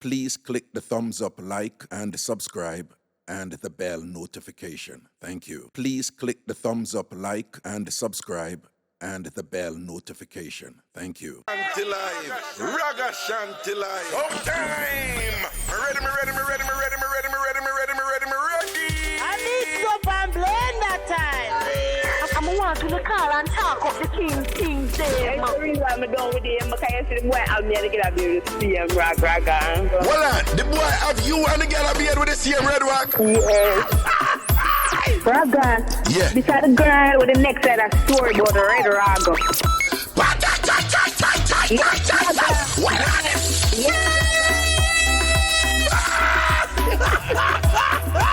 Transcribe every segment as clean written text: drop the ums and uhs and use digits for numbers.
Please click the thumbs up, like, and subscribe, and the bell notification. Thank you. Please click the thumbs up, like, and subscribe, and the bell notification. Thank you. Ragashanti live. Oh, time! Ready. Mixup and Blenda time. I'm want to call and talk of the King's Day. That's the reason I'm done with him, because I see the boy have me and the girl have me with the same Raga. Hold on, the boy have you and the girl have beard with the same red rock? Yes. Raga. Yeah. Beside the girl with the next side of story about the red Raga.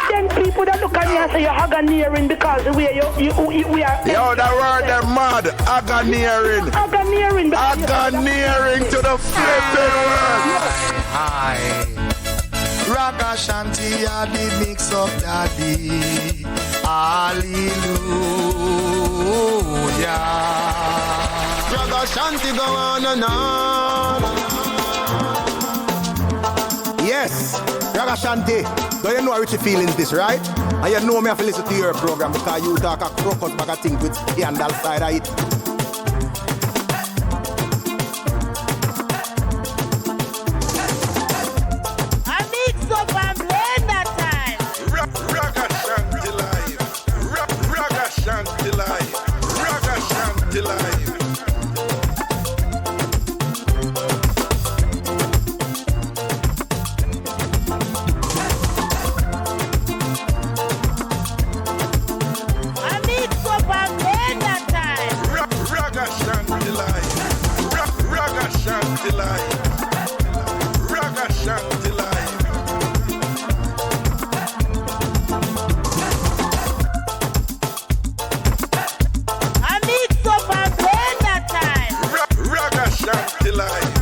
Then people that look at me and say you're Haganiering because the way we are. Yo, that word them mad. Haganiering. Haganiering to the flipping world. Hi. Ragashanti, I did mix up daddy. Hallelujah. Ragashanti go on and on. Yes, Ragashanti. Do you know how Richie feelings this, right? And you know me have to listen to your program because you talk a crocus bag of things with scandal side of it. Mixup and Blenda time. Ragashanti live. Ragashanti live. Ragashanti live. Mixup and Blenda time. Ragashanti live. Ragashanti live. Ragashanti live. Mixup and Blenda time. Ragashanti live.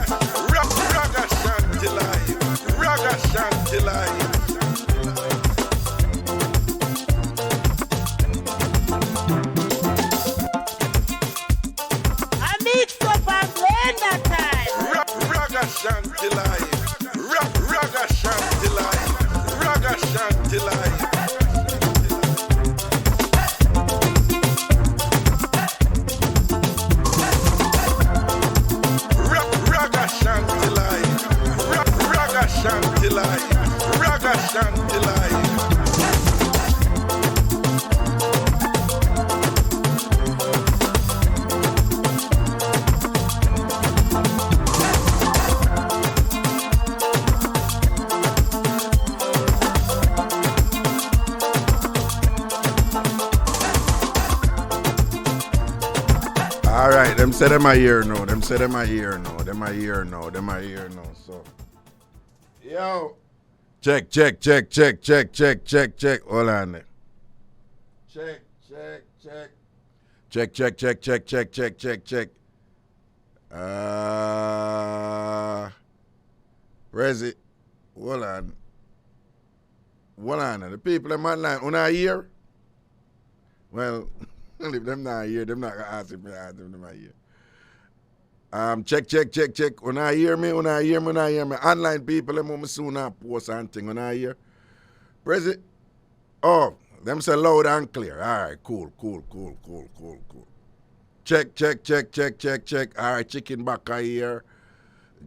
Ragashanti live. Ragashanti live. Mixup and Blenda time. Ragashanti live. Ragashanti live. Ragashanti live. Ragashanti live. Ragashanti live. Ragashanti live. All right, them say them a hear now. Them say them a hear now. Them a hear now. Them a hear now. So, yo, check. Hold on there. Check. Where's it? Hold on. The people in my line, una hear? Well, if them not here, them not gonna ask if me ask them not here. Check. When I hear me. Online people, them want soon post and thing. When I hear, President. Oh, them say loud and clear. All right, cool. Check. All right, chicken back here.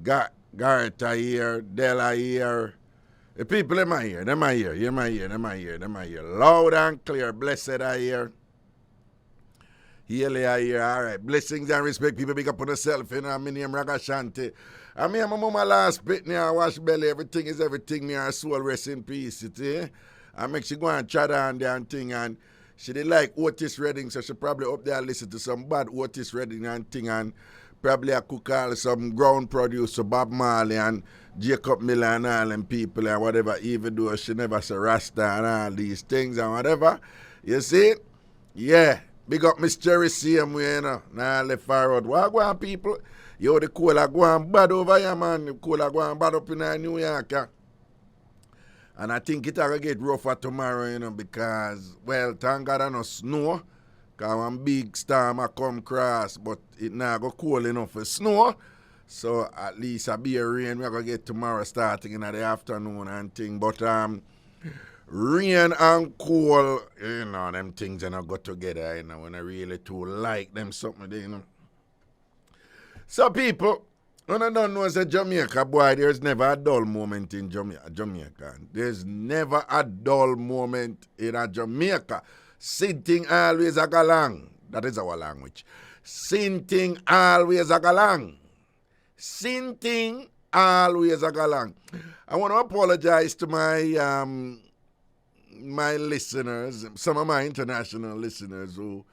Garrett here. Della here. The people, them are here. Them are here. Loud and clear. Blessed are here. Healy are here, all right. Blessings and respect, people big up on yourself, you know. My name Ragashanti. And me and my mama last bit now, wash belly, everything is everything, me her soul rest in peace, you see. I make she go and chat on there and thing, and she did like Otis Redding, so she probably up there listen to some bad Otis Redding and thing, and probably I could call some ground producer, Bob Marley and Jacob Miller and all them people and whatever, even though she never say Rasta and all these things and whatever. You see? Yeah. Big up Miss Cherry same way, you know. Nah, left forward. What go on, people? Yo, the cola go on bad over here, man. The cola go on bad up in New York, yeah. And I think it'll get rougher tomorrow, you know, because, well, thank God I no snow. Because one big storm I come across, but it not go cold enough for snow. So at least a beer rain we're going to get tomorrow starting in the afternoon and thing. But rain and cold, you know, them things you know go together, you know, when I really too like them something, you know. So people, when I don't know as a Jamaica boy, there's never a dull moment in Jamaica. There's never a dull moment in a Jamaica. Sitting always a galang. That is our language. Sinting always a galang. Sinting always a galang. I want to apologize to my my listeners, some of my international listeners who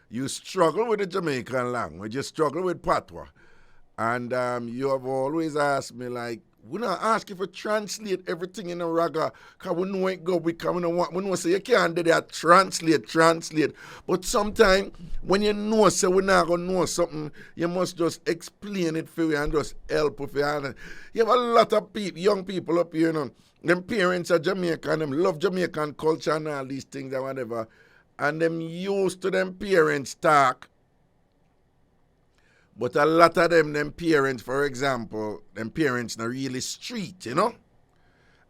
you struggle with the Jamaican language, you struggle with patois. And you have always asked me, like, we not ask you to translate everything in a raga, because we know it go, we know say you can't do that, translate. But sometimes, when you know, say we're not going to know something, you must just explain it for you and just help with you. You have a lot of people, young people up here, you know, them parents are Jamaican, them love Jamaican culture and all these things and whatever, and them used to them parents talk. But a lot of them parents, for example, them parents not really street, you know?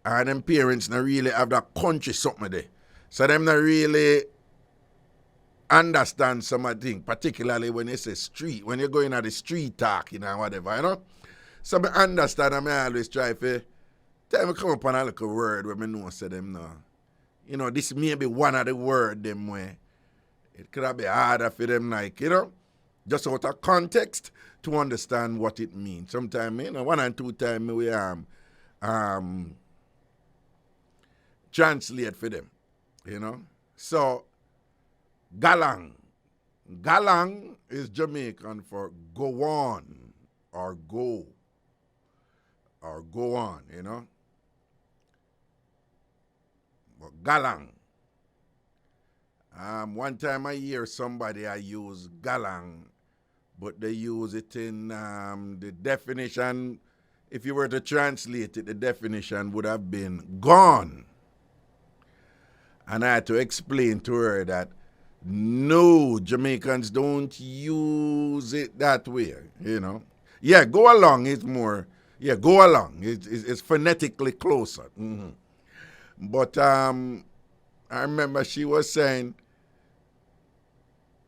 And them parents not really have that country something there. So them not really understand some of the things, particularly when they say street, when you're going at the street talk, you know, whatever, you know? So I understand and I always try to tell me come up on a little word where I know say them no. You know, this may be one of the words them where it could have been harder for them, like, you know? Just out of context to understand what it means. Sometimes, you know, 1 and 2 times we translate for them, you know. So, galang. Galang is Jamaican for go on or go on, you know. But galang. One time I hear somebody I use galang, but they use it in the definition. If you were to translate it, the definition would have been gone. And I had to explain to her that no, Jamaicans don't use it that way, you know. Yeah, go along is more, go along. It's phonetically closer. Mm-hmm. But I remember she was saying,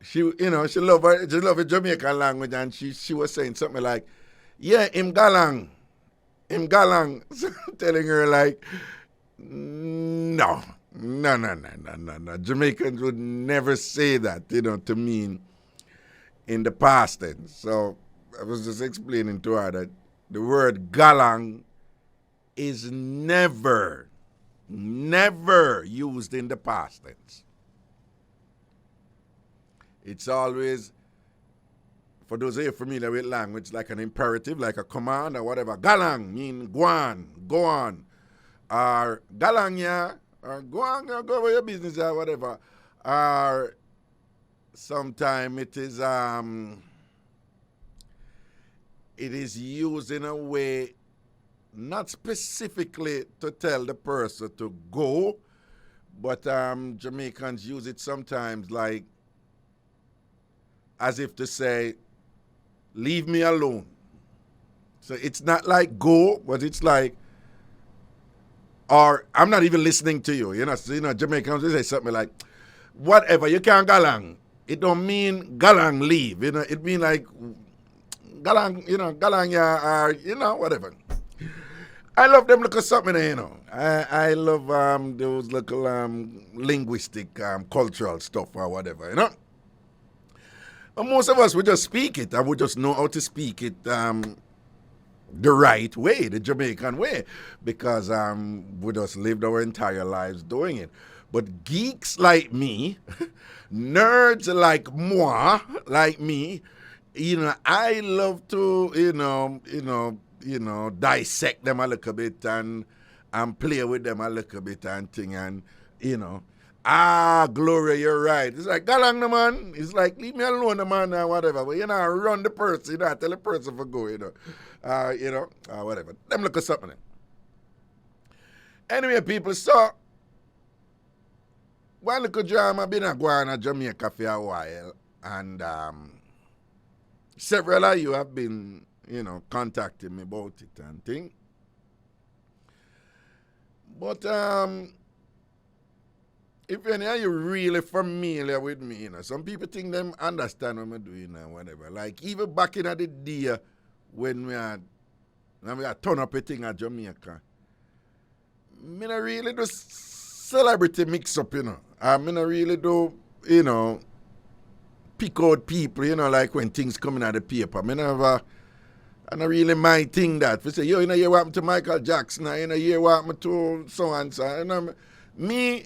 she love the Jamaican language, and she was saying something like, yeah, him galang. So I'm telling her like, no. Jamaicans would never say that, you know, to mean in the past tense. So I was just explaining to her that the word galang is never used in the past tense. It's always, for those of you familiar with language, like an imperative, like a command or whatever. Galang mean go on. Or galang ya, or go on, go over your business or whatever. Or sometimes it is used in a way not specifically to tell the person to go, but Jamaicans use it sometimes like as if to say, leave me alone. So it's not like go, but it's like, or I'm not even listening to you. You know, Jamaicans they say something like, whatever, you can't galang. It don't mean galang leave. You know, it mean like galang, you know, galang ya, or, you know, whatever. I love them little something, you know. I love those little linguistic, cultural stuff or whatever, you know. And most of us, we just speak it, and we just know how to speak it the right way, the Jamaican way, because we just lived our entire lives doing it. But geeks like me, nerds like moi, like me, you know, I love to, you know, dissect them a little bit and play with them a little bit and thing, and, you know, Gloria, you're right. It's like, galang the man. It's like, leave me alone, the man, or whatever. But, you know, run the person, you know, tell the person for go, you know. Whatever. Them look at something. Anyway, people, so, one little jam, I've been going to Jamaica for a while, and several of you have been, contacting me about it and thing. But if any of you really familiar with me, some people think them understand what I'm doing and whatever. Like even back in the day when we had turn up a thing at Jamaica, me not really do celebrity mix up, I me not really do, pick out people, like when things come in the paper. Me never, I not really mind thing that. We say, you know, you what happened to Michael Jackson, you know, you what happened to so and so. Me,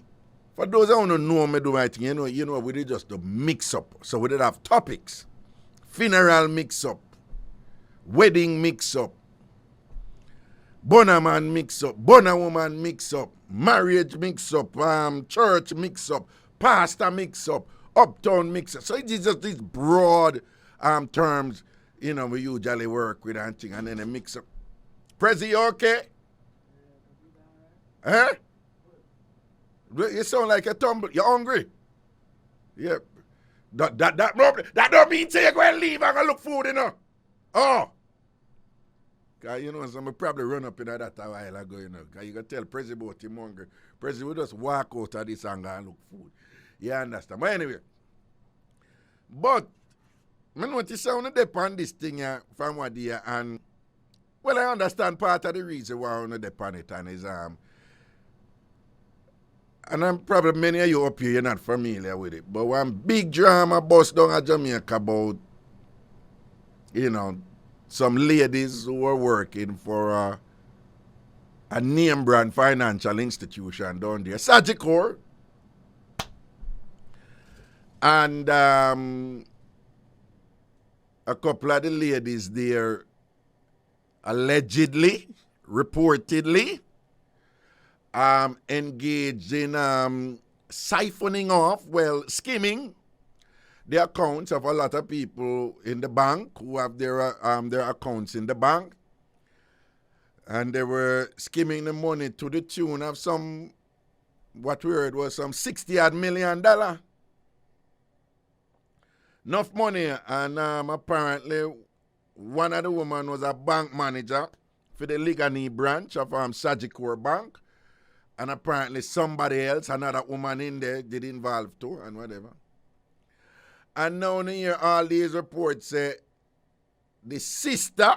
for those who don't know me do my thing, we did just the mix up. So we did have topics. Funeral mix up. Wedding mix up. Bonner man mix up. Bonner woman mix up. Marriage mix up. Church mix up. Pastor mix up. Uptown mix up. So it is just these broad terms, we usually work with and thing, and then a mix up. Prezi, you okay? Huh? You sound like a tumble. You hungry? Yep. That don't mean say you go and leave and go look food, Oh. Because, so I probably run up in that a while ago, Because you can tell Prezi about him hungry. Prezi will just walk out of this and go and look food. You understand? But anyway. But, I notice I want to depend this thing from what day, and, well, I understand part of the reason why I want to depend it, and is, and I'm probably many of you up here, you're not familiar with it. But one big drama bust down at Jamaica about, some ladies who were working for a name brand financial institution down there, Sagicor. And a couple of the ladies there allegedly, reportedly, engaged in siphoning off, skimming the accounts of a lot of people in the bank who have their accounts in the bank. And they were skimming the money to the tune of what we heard was some $60 million. Enough money, and apparently one of the women was a bank manager for the Ligani branch of Sagicor Bank. And apparently somebody else, another woman in there, did involve too, and whatever. And now you hear all these reports say the sister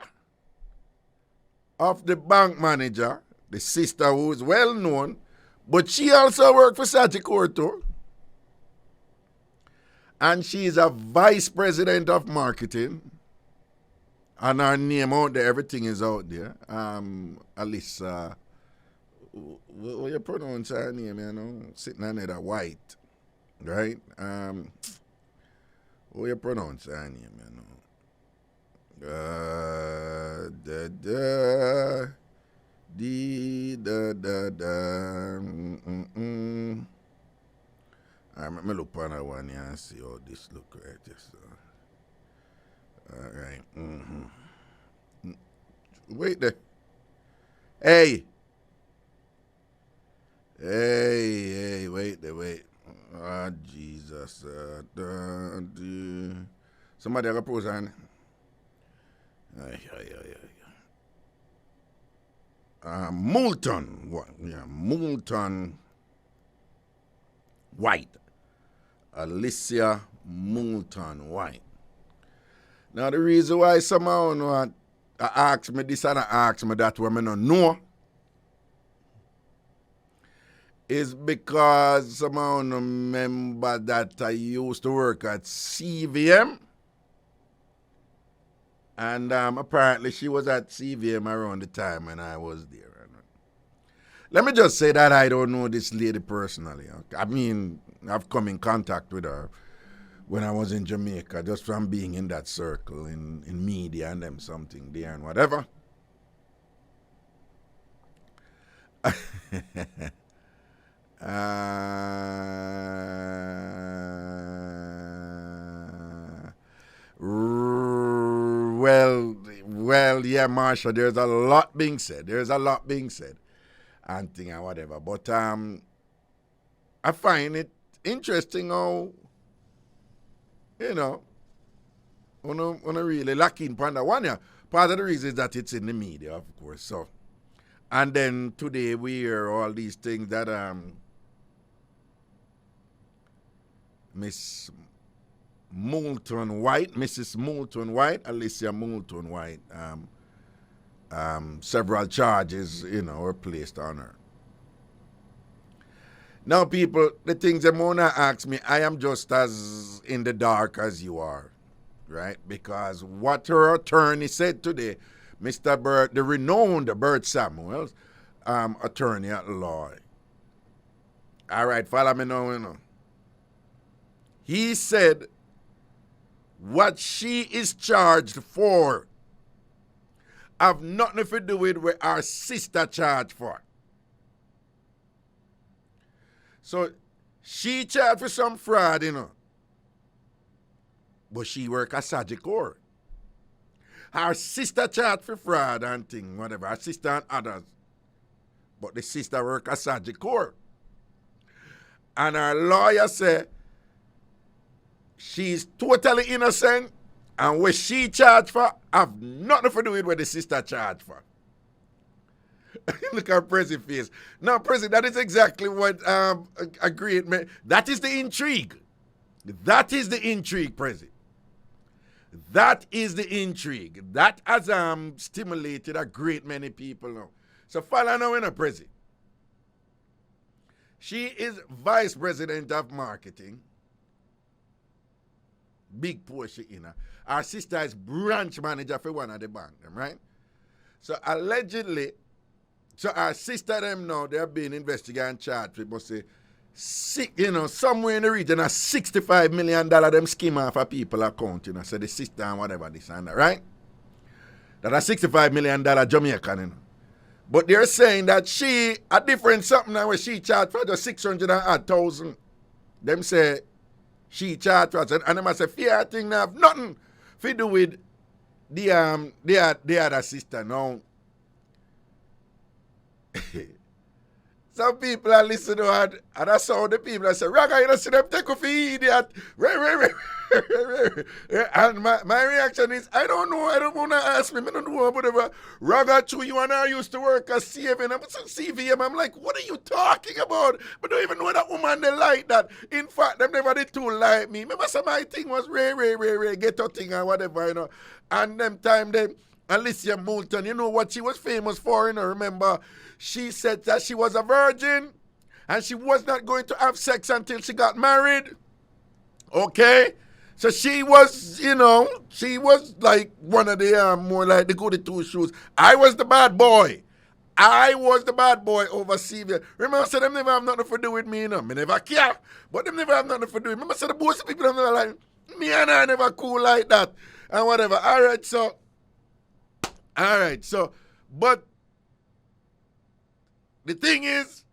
of the bank manager, the sister who is well known, but she also worked for Sagicor too. And she is a vice president of marketing. And her name out there, everything is out there. Alyssa. What you pronounce her name, Sitting on that white. Right? What you pronounce her name, I'm going to look on that one here and see how this look right. Yes, all right. Mm-hmm. Wait there. Hey, wait there, wait. Ah, Jesus. Somebody have a pose on. Moulton. Moulton White. Alicia Moulton White. Now, the reason why someone ask me this and ask me that when I don't know is because someone remember that I used to work at CVM. And apparently she was at CVM around the time when I was there. Let me just say that I don't know this lady personally. I mean, I've come in contact with her when I was in Jamaica, just from being in that circle, in media and them something there and whatever. Well, yeah, Marsha, there's a lot being said. And thing and whatever. But I find it interesting how, when I really lacking upon that one. Yeah. Part of the reason is that it's in the media, of course. So, and then today we hear all these things that Mrs. Moulton White, Alicia Moulton White, several charges, were placed on her. Now, people, the things that Mona asked me, I am just as in the dark as you are, right? Because what her attorney said today, Mr. Bert, the renowned Bert Samuels, attorney at law. All right, follow me now, He said what she is charged for have nothing to do with what our sister charged for. So she charged for some fraud, but she work as Sagicor. Her sister charged for fraud and thing, whatever. Her sister and others. But the sister work as Sagicor. And her lawyer said she's totally innocent, and what she charged for have nothing to do with what the sister charged for. Look at Prezi face. Now, Prezi, that is exactly what agreed. That is the intrigue. That is the intrigue, Prezi. That is the intrigue. That has stimulated a great many people now. So follow now, Prezi. She is vice president of marketing. Big portion in her. Our sister is branch manager for one of the bank, right? So allegedly, our sister them now, they're being investigated and charged with, must say, somewhere in the region, a $65 million them scheme off of people account, so the sister and whatever this and that, right? That a $65 million Jamaican, But they're saying that she, a different something now where she charged for just 600,000. Them say she charged for it, and them say fear thing now have nothing to do with the other sister now. Some people are listening to it, and that's how the people say, Raga, you don't see them take off for idiot. And my reaction is, I don't know, I don't want to ask me, I don't know whatever. Raga, true, you and I used to work as CVM. I'm CVM. I'm like, what are you talking about? But don't even know that woman, they like that. In fact, them never did too like me. Remember some my thing was ghetto thing or whatever, And them time, Alicia Moulton, you know what she was famous for, remember? She said that she was a virgin and she was not going to have sex until she got married. Okay? So she was, she was like one of the more like the goody two shoes. I was the bad boy. I was the bad boy over CV. Remember, I said them never have nothing to do with me, Me never care. But them never have nothing to do with me. Remember, I said the most of people are like, me and I never cool like that. And whatever. All right, so, but the thing is,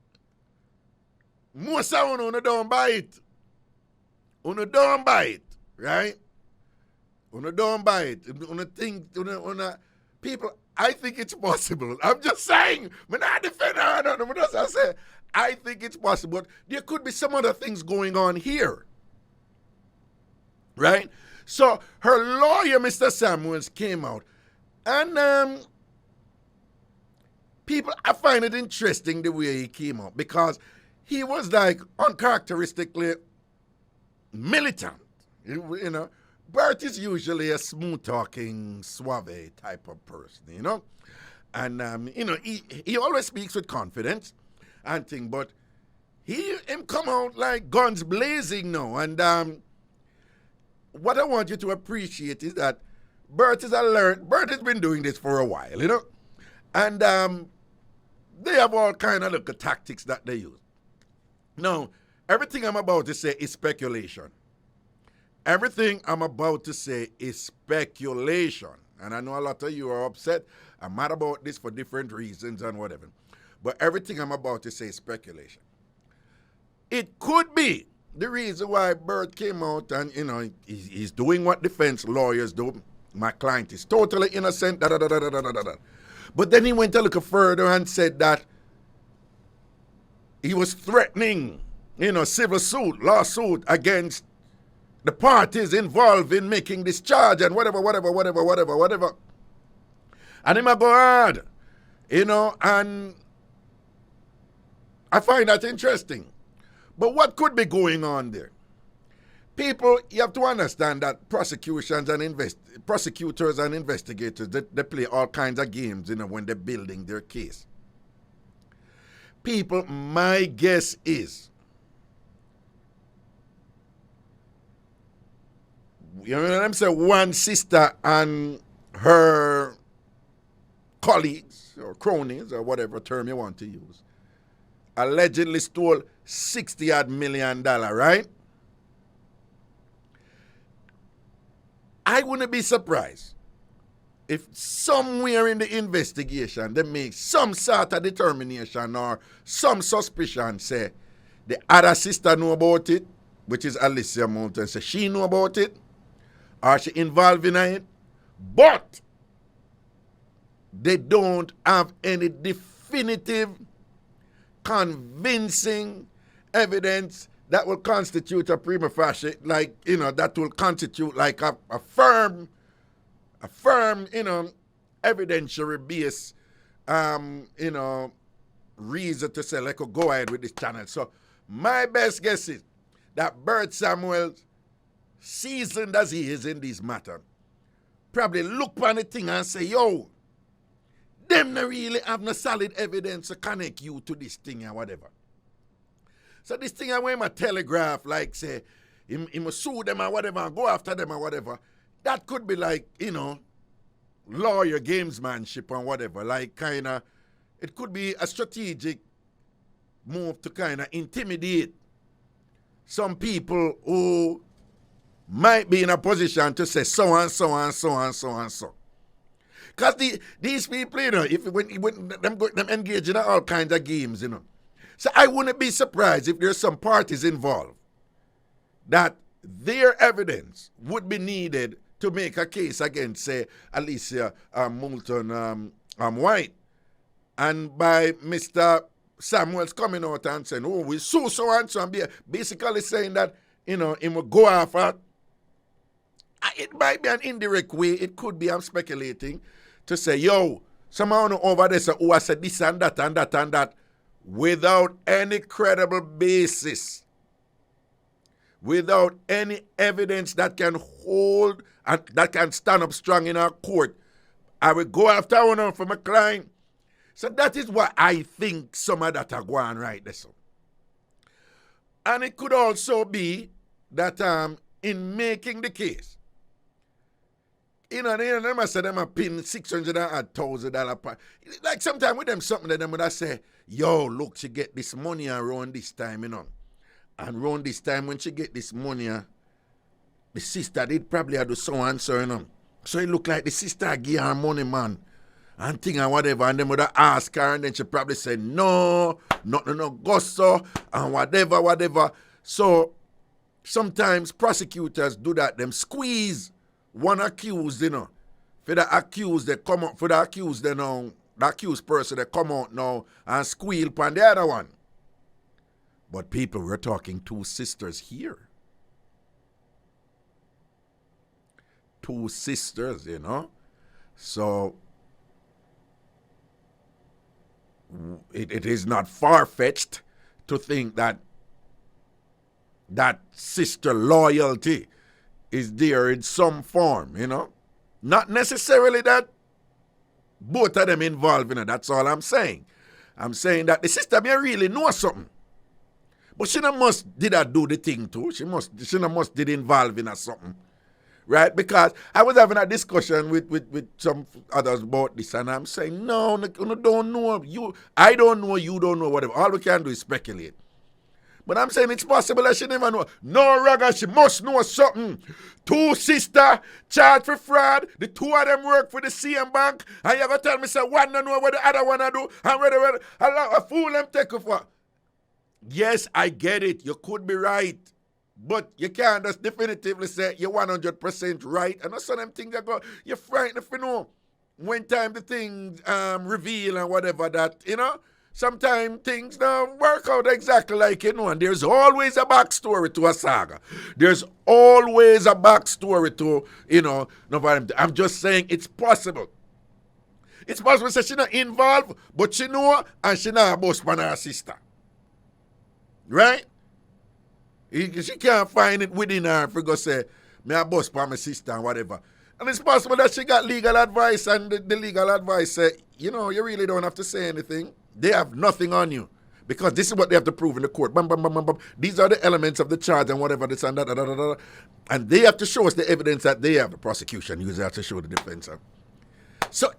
most of you don't buy it. You don't buy it, right? You don't buy it. You think, people, I think it's possible. I'm just saying, I'm not defending her, I don't know what I say. I think it's possible. There could be some other things going on here, right? So her lawyer, Mr. Samuels, came out. And people, I find it interesting the way he came out because he was like uncharacteristically militant. Bert is usually a smooth-talking, suave type of person, And, he always speaks with confidence and thing, but him come out like guns blazing now. And what I want you to appreciate is that Bert is alert. Bert has been doing this for a while, And they have all kind of little tactics that they use. Now, everything I'm about to say is speculation. Everything I'm about to say is speculation. And I know a lot of you are upset. I'm mad about this for different reasons and whatever. But everything I'm about to say is speculation. It could be the reason why Bert came out and, he's doing what defense lawyers do. My client is totally innocent, But then he went a little further and said that he was threatening, civil lawsuit against the parties involved in making this charge and whatever. And him a go hard. You know, and I find that interesting. But what could be going on there? People, you have to understand that prosecutors and investigators, they play all kinds of games, you know, when they're building their case. People, my guess is, you know what I'm saying, one sister and her colleagues or cronies or whatever term you want to use allegedly stole $60 million, right? I wouldn't be surprised if somewhere in the investigation they make some sort of determination or some suspicion, say the other sister know about it, which is Alicia Mountain, say she know about it, or she involved in it, but they don't have any definitive, convincing evidence that will constitute a prima facie, like, you know, that will constitute like a firm, you know, evidentiary base, you know, reason to say, like, go ahead with this channel. So my best guess is that Bert Samuels, seasoned as he is in this matter, probably look on the thing and say, yo, them no really have no solid evidence to connect you to this thing or whatever. So this thing I want him telegraph, like say, he must sue them or whatever and go after them or whatever. That could be like, you know, lawyer gamesmanship and whatever. Like kind of, it could be a strategic move to kind of intimidate some people who might be in a position to say so and so and so and so and so. Because these people, you know, when them engage in all kinds of games, you know. So I wouldn't be surprised if there's some parties involved that their evidence would be needed to make a case against, say, Alicia Moulton White. And by Mr. Samuels coming out and saying, oh, we sue so and so, and basically saying that, you know, he will go after. It might be an indirect way. It could be, I'm speculating, to say, yo, someone over there who has said this and that and that and that without any credible basis, without any evidence that can hold and that can stand up strong in our court. I will go after one for my client. So that is what I think some of that are going right there. So. And it could also be that in making the case, you know, they must say them a pin $600,000. Like sometimes with them something that them would say, yo, look, she get this money around this time, you know. And around this time when she get this money, the sister did probably do so and so, you know. So it look like the sister give her money, man. And thing and whatever. And them would ask her and then she probably say, no, no, go so, and whatever. So sometimes prosecutors do that, them squeeze one accused, you know, for the accused, they come out, for the accused, they know, the accused person, they come out now and squeal upon the other one. But people, we're talking two sisters here. Two sisters, you know. So, it is not far-fetched to think that that sister loyalty is there in some form, you know. Not necessarily that both of them involved in it. That's all I'm saying. I'm saying that the sister may really know something. But she not must did that do the thing too. She not must did involve in something. Right? Because I was having a discussion with some others about this, and I'm saying, no, you don't know. I don't know, you don't know, whatever. All we can do is speculate. But I'm saying it's possible that she never know. No, Raga, she must know something. Two sisters charged for fraud. The two of them work for the same bank. And you ever tell me, say, one don't know what the other one do. And whether a fool them take for. Yes, I get it. You could be right. But you can't just definitively say you're 100% right. And that's some of them things that go, you're frightened if you know. When time the things reveal and whatever that, you know. Sometimes things don't work out exactly like you know, and there's always a backstory to a saga. There's always a backstory to, you know, I'm just saying it's possible It's possible to say she not involved, but she know and she not boss for her sister. Right? She can't find it within her if we go say, me a boss for my sister and whatever. And it's possible that she got legal advice and the legal advice say, you know, you really don't have to say anything. They have nothing on you. Because this is what they have to prove in the court. Bam, bam, bam, bam, bam. These are the elements of the charge and whatever this and that. Da, da, da, da. And they have to show us the evidence that they have. The prosecution usually have to show the defense. So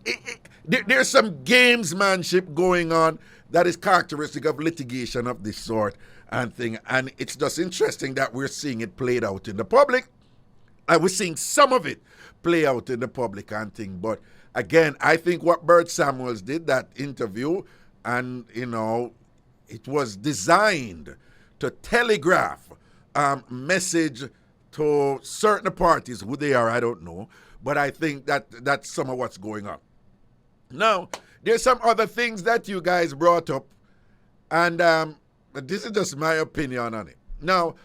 there's some gamesmanship going on that is characteristic of litigation of this sort and thing. And it's just interesting that we're seeing it played out in the public. And we're seeing some of it play out in the public and thing. But again, I think what Bert Samuels did, that interview, and, you know, it was designed to telegraph message to certain parties. Who they are, I don't know. But I think that that's some of what's going on. Now, there's some other things that you guys brought up. And this is just my opinion on it. Now,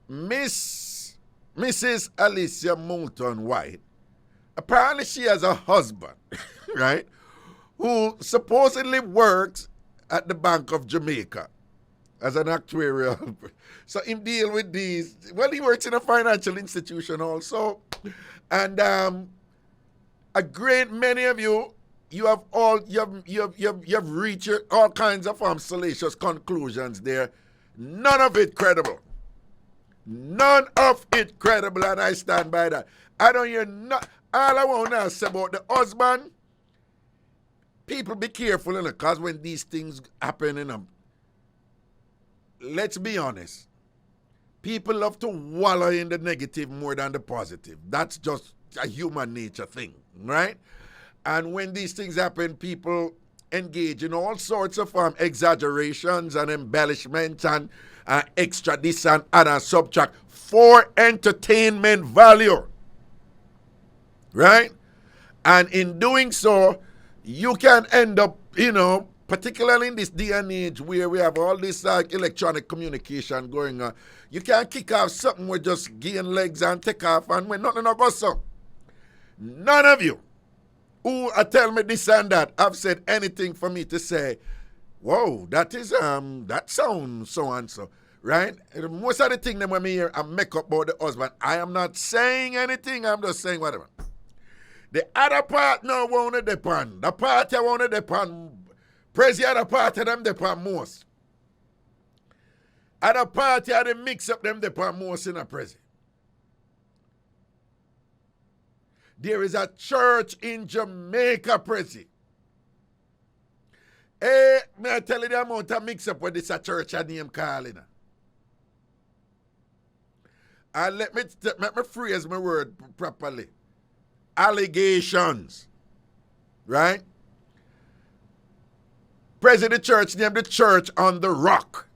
Mrs. Alicia Moulton White, apparently she has a husband, right, who supposedly works at the Bank of Jamaica as an actuarial. So him deal with these. Well, he works in a financial institution also. And a great many of you have reached all kinds of salacious conclusions there. None of it credible. None of it credible, and I stand by that. I don't hear all I want to say about the husband. People be careful, because when these things happen, let's be honest. People love to wallow in the negative more than the positive. That's just a human nature thing, right? And when these things happen, people engage in all sorts of exaggerations and embellishments and extra this and other subtract for entertainment value, right? And in doing so, you can end up, particularly in this day and age where we have all this electronic communication going on, you can kick off something with just gain legs and take off, and when nothing goes so. None of you who tell me this and that have said anything for me to say, whoa, that sounds so and so, right? And most of the thing that when me hear and make up about the husband, I am not saying anything, I'm just saying whatever. The other part now want to depend. The party want to depend. Praise the other part of them depend most. Other party of the mix up them depend most in a present. There is a church in Jamaica, Prezi. Hey, may I tell you the amount of mix up with this a church I name calling. And let me phrase my word properly. Allegations. Right? President Church named the church on the rock.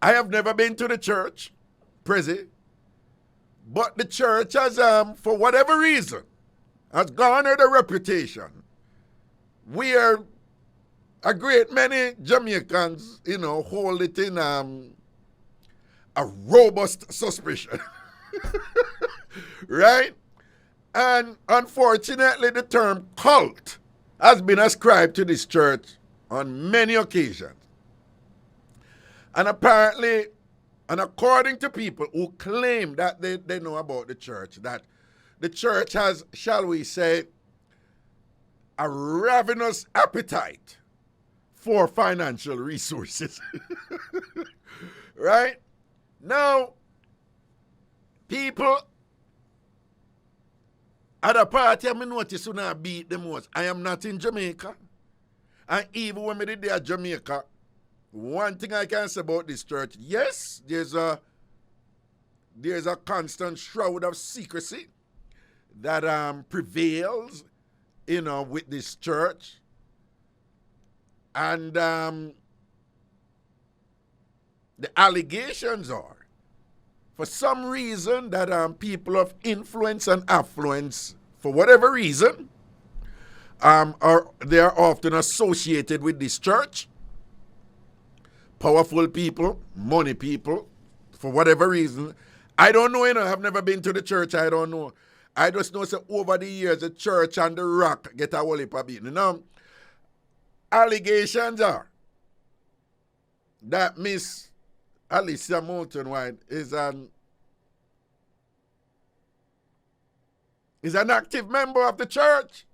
I have never been to the church, Prezi. But the church has, for whatever reason, has garnered a reputation where a great many Jamaicans, hold it in a robust suspicion. Right? And unfortunately, the term cult has been ascribed to this church on many occasions. And apparently, and according to people who claim that they know about the church, that the church has, shall we say, a ravenous appetite for financial resources. Right? Now, people at a party, I notice when I beat the most. I am not in Jamaica. And even when I did there at Jamaica, one thing I can say about this church, yes, there's a constant shroud of secrecy that prevails, with this church. And the allegations are, for some reason, that people of influence and affluence, for whatever reason, they are often associated with this church. Powerful people, money people, for whatever reason. I don't know, I've never been to the church, I don't know. I just know that over the years, the church and the rock get a whole heap of beating. Allegations are that Miss Alicia Moulton White is an active member of the church,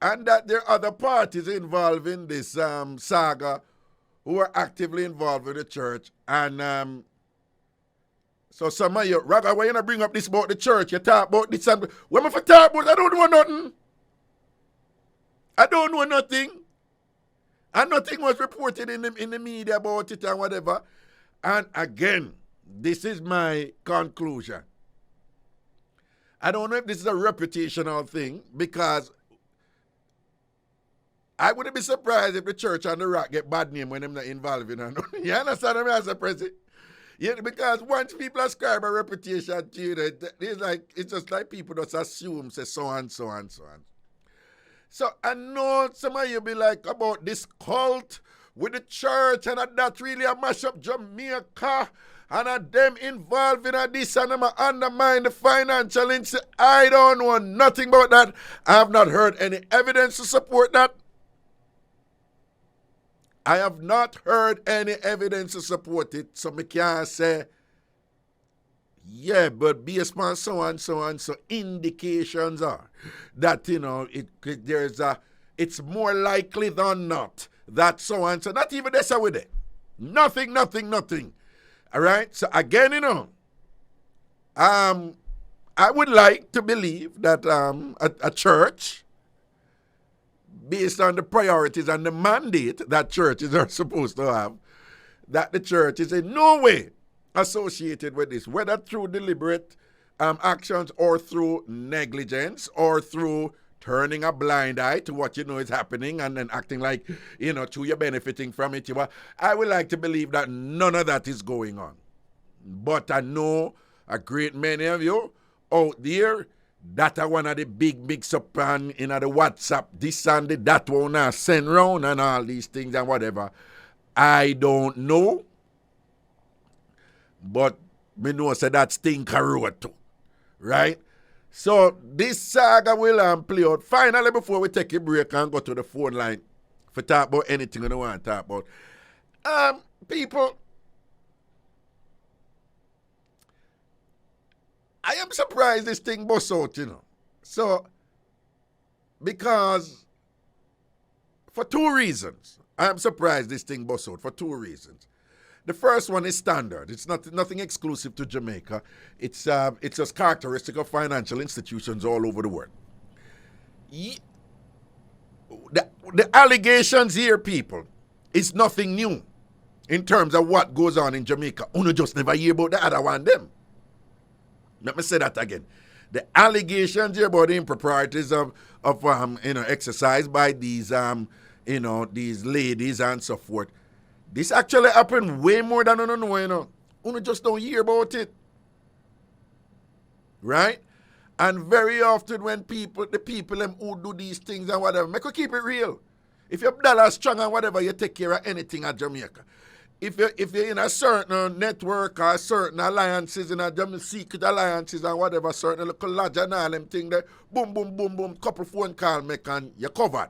and that there are other parties involved in this saga who are actively involved with the church. And so some of you, Raga, why you not bring up this about the church? You talk about this and when I talk about, I don't know nothing. I don't know nothing. And nothing was reported in the media about it and whatever. And again, this is my conclusion. I don't know if this is a reputational thing, because I wouldn't be surprised if the church and the rock get bad name when they're not involved in it. You understand what I'm saying? Yeah, because once people ascribe a reputation to you, it's just like people just assume, say so and so and so and. So I know some of you be like about this cult with the church and that really a mash up Jamaica and them involved in this and them undermine the financial institution. I don't know nothing about that. I have not heard any evidence to support that. I have not heard any evidence to support it, so I can't say, yeah, but based on so and so and so, indications are that, it's more likely than not that so and so, not even this with it. Nothing. All right? So again, I would like to believe that a church, based on the priorities and the mandate that churches are supposed to have, that the church is in no way associated with this, whether through deliberate actions or through negligence or through turning a blind eye to what you know is happening and then acting like, you're benefiting from it. I would like to believe that none of that is going on. But I know a great many of you out there that are one of the big mix-up and the WhatsApp, this and that one send round and all these things and whatever. I don't know. But me know say that stinker road too. Right? So this saga will play out finally before we take a break and go to the phone line for talk about anything you don't want to talk about. People, I am surprised this thing busts out, So, because, for two reasons, I am surprised this thing busts out, for two reasons. The first one is standard. It's nothing exclusive to Jamaica. It's just characteristic of financial institutions all over the world. The allegations here, people, is nothing new in terms of what goes on in Jamaica. You just never hear about the other one, them. Let me say that again. The allegations here about the improprieties of exercised by these these ladies and so forth. This actually happened way more than you know. You just don't hear about it. Right? And very often when the people who do these things and whatever, make you keep it real. If you're dollar strong and whatever, you take care of anything at Jamaica. If you're in a certain network or certain alliances, in a secret alliances and whatever, certain little lodge and all them thing there, boom, couple phone call make and you're covered.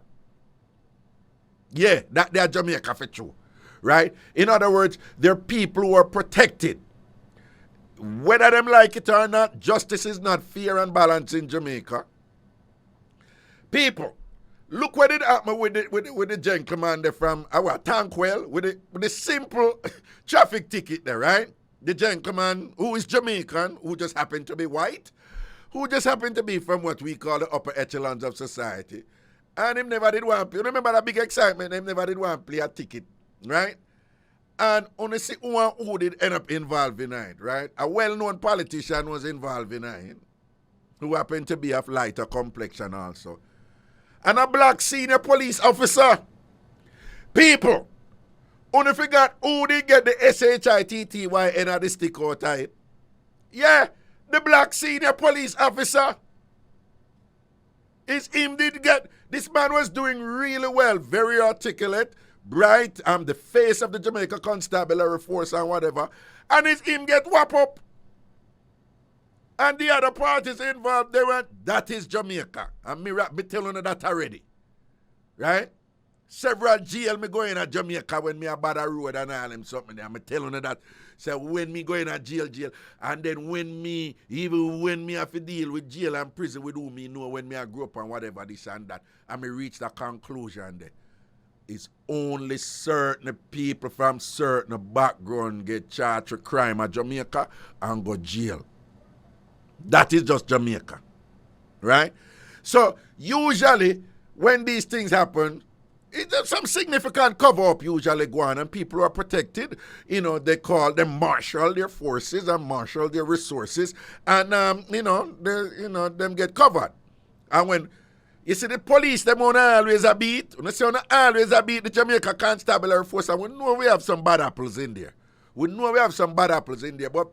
Yeah, that they're Jamaica for true. Right? In other words, they're people who are protected. Whether them like it or not, justice is not fair and balanced in Jamaica. People, look what it happened with the gentleman there from Tankwell with the simple traffic ticket there, right? The gentleman who is Jamaican, who just happened to be white, who just happened to be from what we call the upper echelons of society. And him never did want to play. Remember that big excitement, him never did want to play a ticket. Right? And honestly, who did end up involved in it, right? A well-known politician was involved in it, who happened to be of lighter complexion also. And a black senior police officer. People, only forgot who did get the SHITTY of the stick out of it. Yeah, the black senior police officer. It's him did get, this man was doing really well, very articulate, bright, the face of the Jamaica Constabulary Force and whatever, and it's him get whop up. And the other parties involved, they went, that is Jamaica. And me telling you that already. Right? Several jail me going to Jamaica when me about a road and all them something there. I'm telling you that. So when me going to jail. And then even when me have to deal with jail and prison with who me know when me I grew up and whatever this and that. And me reach the conclusion there. It's only certain people from certain background get charged with crime at Jamaica and go jail. That is just Jamaica. Right? So usually when these things happen, it's some significant cover-up usually go on and people are protected. You know, they marshal their forces and marshal their resources and, them get covered. And when you see the police, them on always a beat. When they say on always a beat, the Jamaica Constabulary Force, and we know we have some bad apples in there. But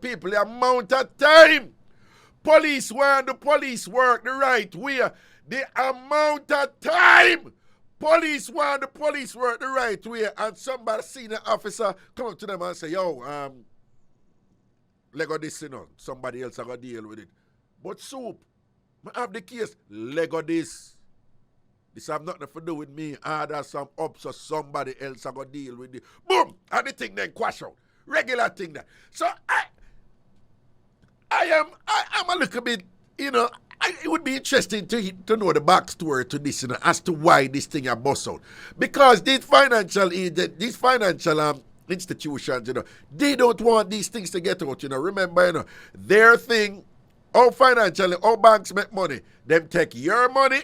people, the amount of time police want the police work the right way. The amount of time police want the police work the right way, and somebody senior officer come up to them and say, yo, Lego this, somebody else are going to deal with it. But soup, I have the case, Lego this. This have nothing to do with me. There's some ups or somebody else are going to deal with it. Boom! And the thing then quash out. Regular thing there. So I'm a little bit, it would be interesting to know the backstory to this, as to why this thing are bust out. Because these financial institutions, they don't want these things to get out, Remember, their thing, how financially, how banks make money, them take your money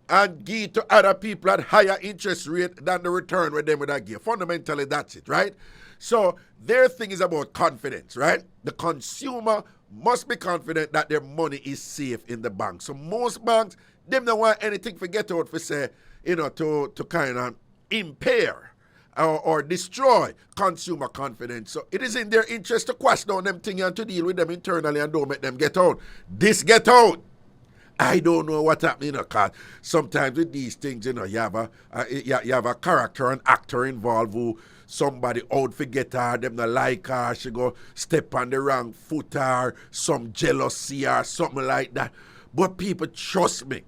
and give it to other people at higher interest rate than the return with them would give. Fundamentally, that's it, right? So their thing is about confidence, right? The consumer must be confident that their money is safe in the bank. So most banks, them don't want anything to get out for say, to kind of impair or destroy consumer confidence. So it is in their interest to quash down them things and to deal with them internally and don't make them get out. This get out. I don't know what happened, because sometimes with these things, you have a character, an actor involved who somebody out forget her, them not like her, she go step on the wrong foot or some jealousy or something like that. But people, trust me,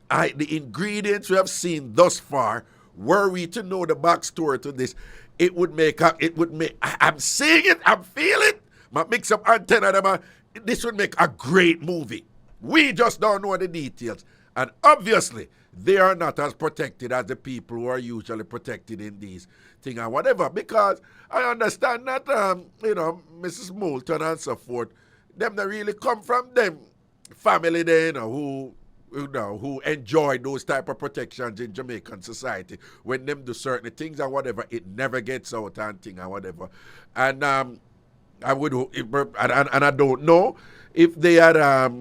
the ingredients we have seen thus far, were we to know the backstory to this, I'm seeing it, I'm feeling it, my mix-up antenna, this would make a great movie. We just don't know the details. And obviously, they are not as protected as the people who are usually protected in these things and whatever. Because I understand that, Mrs. Moulton and so forth, them that really come from them family there, who enjoy those type of protections in Jamaican society. When them do certain things and whatever, it never gets out and thing and whatever. And I don't know if they had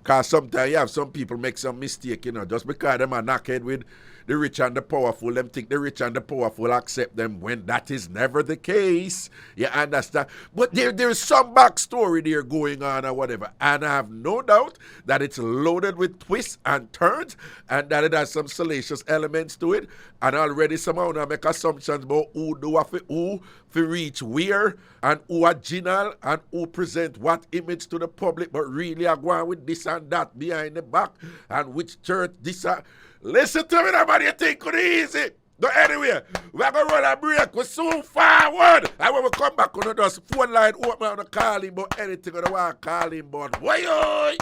because sometimes you have some people make some mistake, just because them are knockhead with the rich and the powerful, them think the rich and the powerful accept them when that is never the case. You understand? But there's some backstory there going on or whatever. And I have no doubt that it's loaded with twists and turns and that it has some salacious elements to it. And already somehow now make assumptions about who do what for who, for reach where, and who original, and who present what image to the public, but really are going with this and that behind the back, and which church this and... Listen to me, nobody you think it easy. But anyway, we're going to roll a break. We're soon forward. And when we come back, we're going to just phone line open on the calling about anything on the one calling about. Why?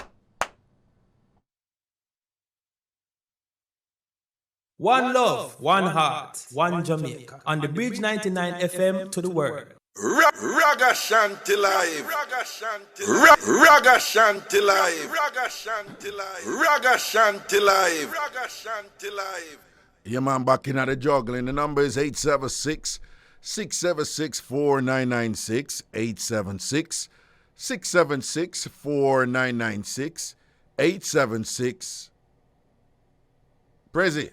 One love, one heart, one Jamaica. On the Bridge 99 FM to the world. Ragashanti live. Ragashanti live. Ragashanti live. Yeah, man, back in at the juggling. The number is 876-676-4996. 876-676-4996. 876. Prezi.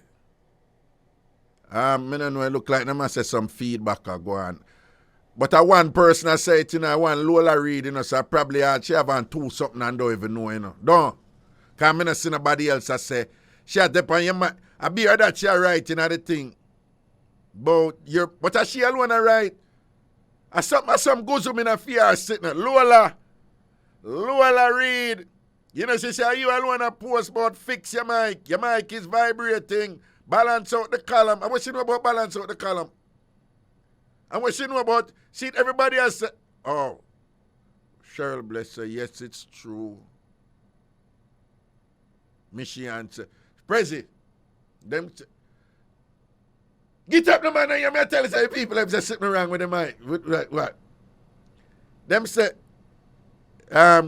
I don't know, it look like them I say some feedback are going. But one person I say it, one Lola Reed, so I probably she have on two something and don't even know, Don't. Because I don't see nobody else I say, she had dep on your mind. I be heard that she writing the thing. But she alone I write. I some goes in a fear sitting. Lola, Luella Reed. You know, she say, you alone a post about fix your mic. Your mic is vibrating. Balance out the column. And what she know about balance out the column? And what she know about, see, everybody has said, oh, Cheryl bless her, yes, it's true. Michi answer, Prezi, them, get up the man and you may tell us how people have just sitting around with the mic. What? Them say,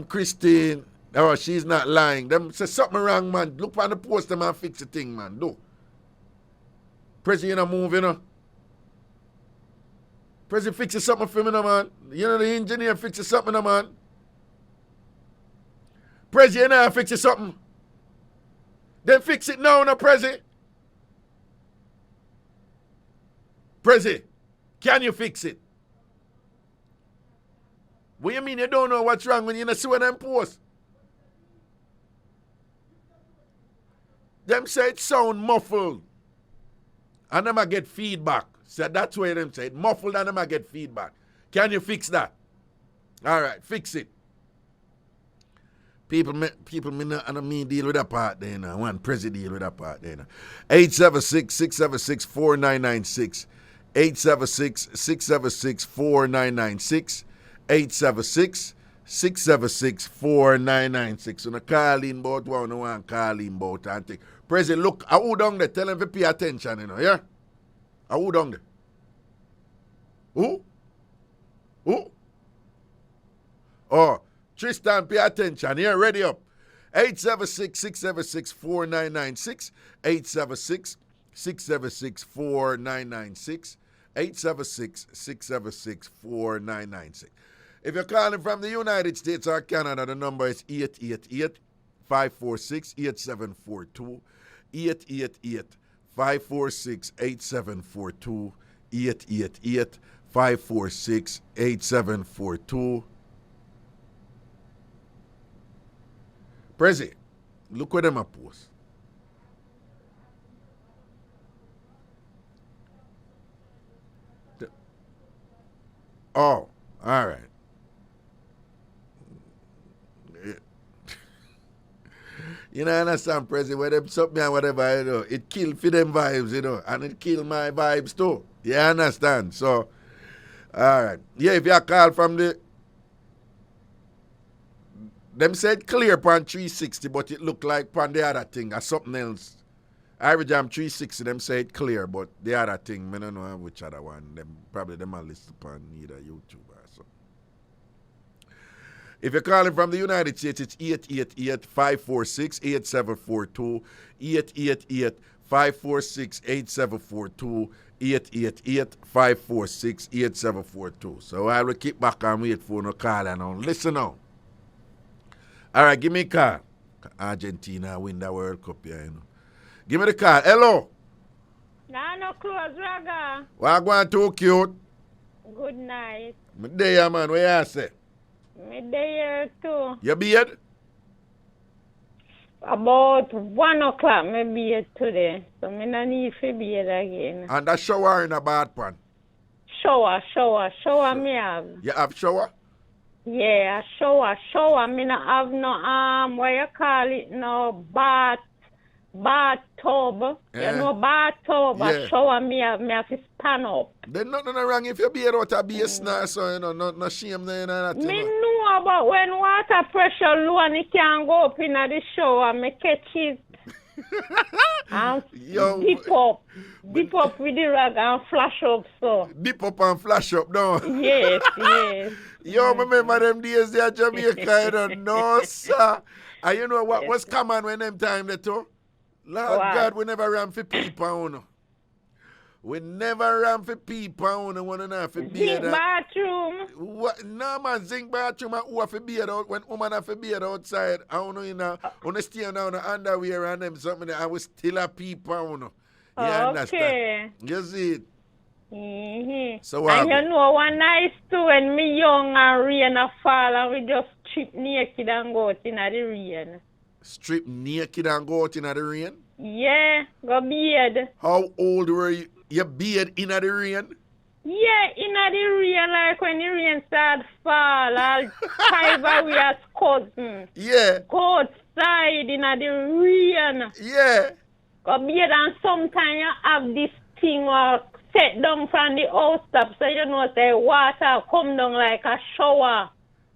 Christine, oh, she's not lying. Them say something wrong, man. Look on the poster, man, fix the thing, man. Do. Prezi, you know, move, you know. Prezi, fix something for me, no, man. You know, the engineer fixes something, no, man. Prezi, you know, fix something. Then fix it now, no, Prezi. Prezi, can you fix it? What you mean you don't know what's wrong when you don't see what them post? Them say it sound muffled. And them I get feedback. So that's why them say it muffled and them I get feedback. Can you fix that? All right, fix it. People me and me deal with that part there now. One Prezi deal with that part there now. 876-676-4996. 876-676-4996. 876-676-4996. So, no call in about what no one call in about and think. President, look, I who down there, tell them to pay attention, you know, yeah? I who down there? Who? Oh, Tristan, pay attention, yeah, ready up. 876-676-4996. 876-676-4996. 876-676-4996. If you're calling from the United States or Canada, the number is 888-546-8742. 888-546-8742. 888-546-8742. Prezi, look what them a post. Oh, all right. You know, I understand, President, where them something and whatever, you know, it kill for them vibes, you know, and it kill my vibes too. You understand? So, all right. Yeah, if you call from the, them said clear pan 360, but it looked like pan the other thing or something else. IrieJam 360, them say it clear, but the other thing, I don't know which other one. Them probably them are listed upon either YouTube or something. If you're calling from the United States, it's 888-546-8742, 888-546-8742, 888-546-8742. So I will keep back and wait for no call and on. Listen now. All right, give me a call. Argentina win the World Cup, yeah, you know. Give me the call. Hello. Nah, no close, Raga. Why going too cute? Good night. Me there, man. What you say? Me there too. You beard? About 1 o'clock, me beard today. So me no need to beard again. And that shower in a bath pan? Shower me have. You have shower? Yeah, shower. Me no have no, what you call it, no bathtub. You know bathtub, Yeah. shower me have to stand up. There's nothing wrong if you beard out a base now, so you know, no shame there and that. Me know about when water pressure low and it can go up in the shower, me catch it. And Yo, dip up with the rag and flash up, so. Dip up and flash up, no? Yes. Yo, remember them days there in Jamaica, you don't know, sir. And you know what was common when them time there too? Lord What? God, we never ran for people, no. We never ran for people, no. One and a half for beard. Zinc bathroom. What? No, man, zinc bathroom and who have to beard out when woman have to beard outside. I don't know, you know, when they stay down the underwear and them something, I was still a people, no. You understand? You see it? Mm-hmm. So And you know one nice too when me young and rain a fall and we just strip naked and go out in the rain. Strip naked and go out in the rain? Yeah, go beard. How old were you? You beard in the rain? Yeah, in the rain, like when the rain start fall, I'll five away as cousin. Yeah. Go outside in the rain. Yeah. Come here and sometimes you have this thing or set down from the house top, so you know say water come down like a shower.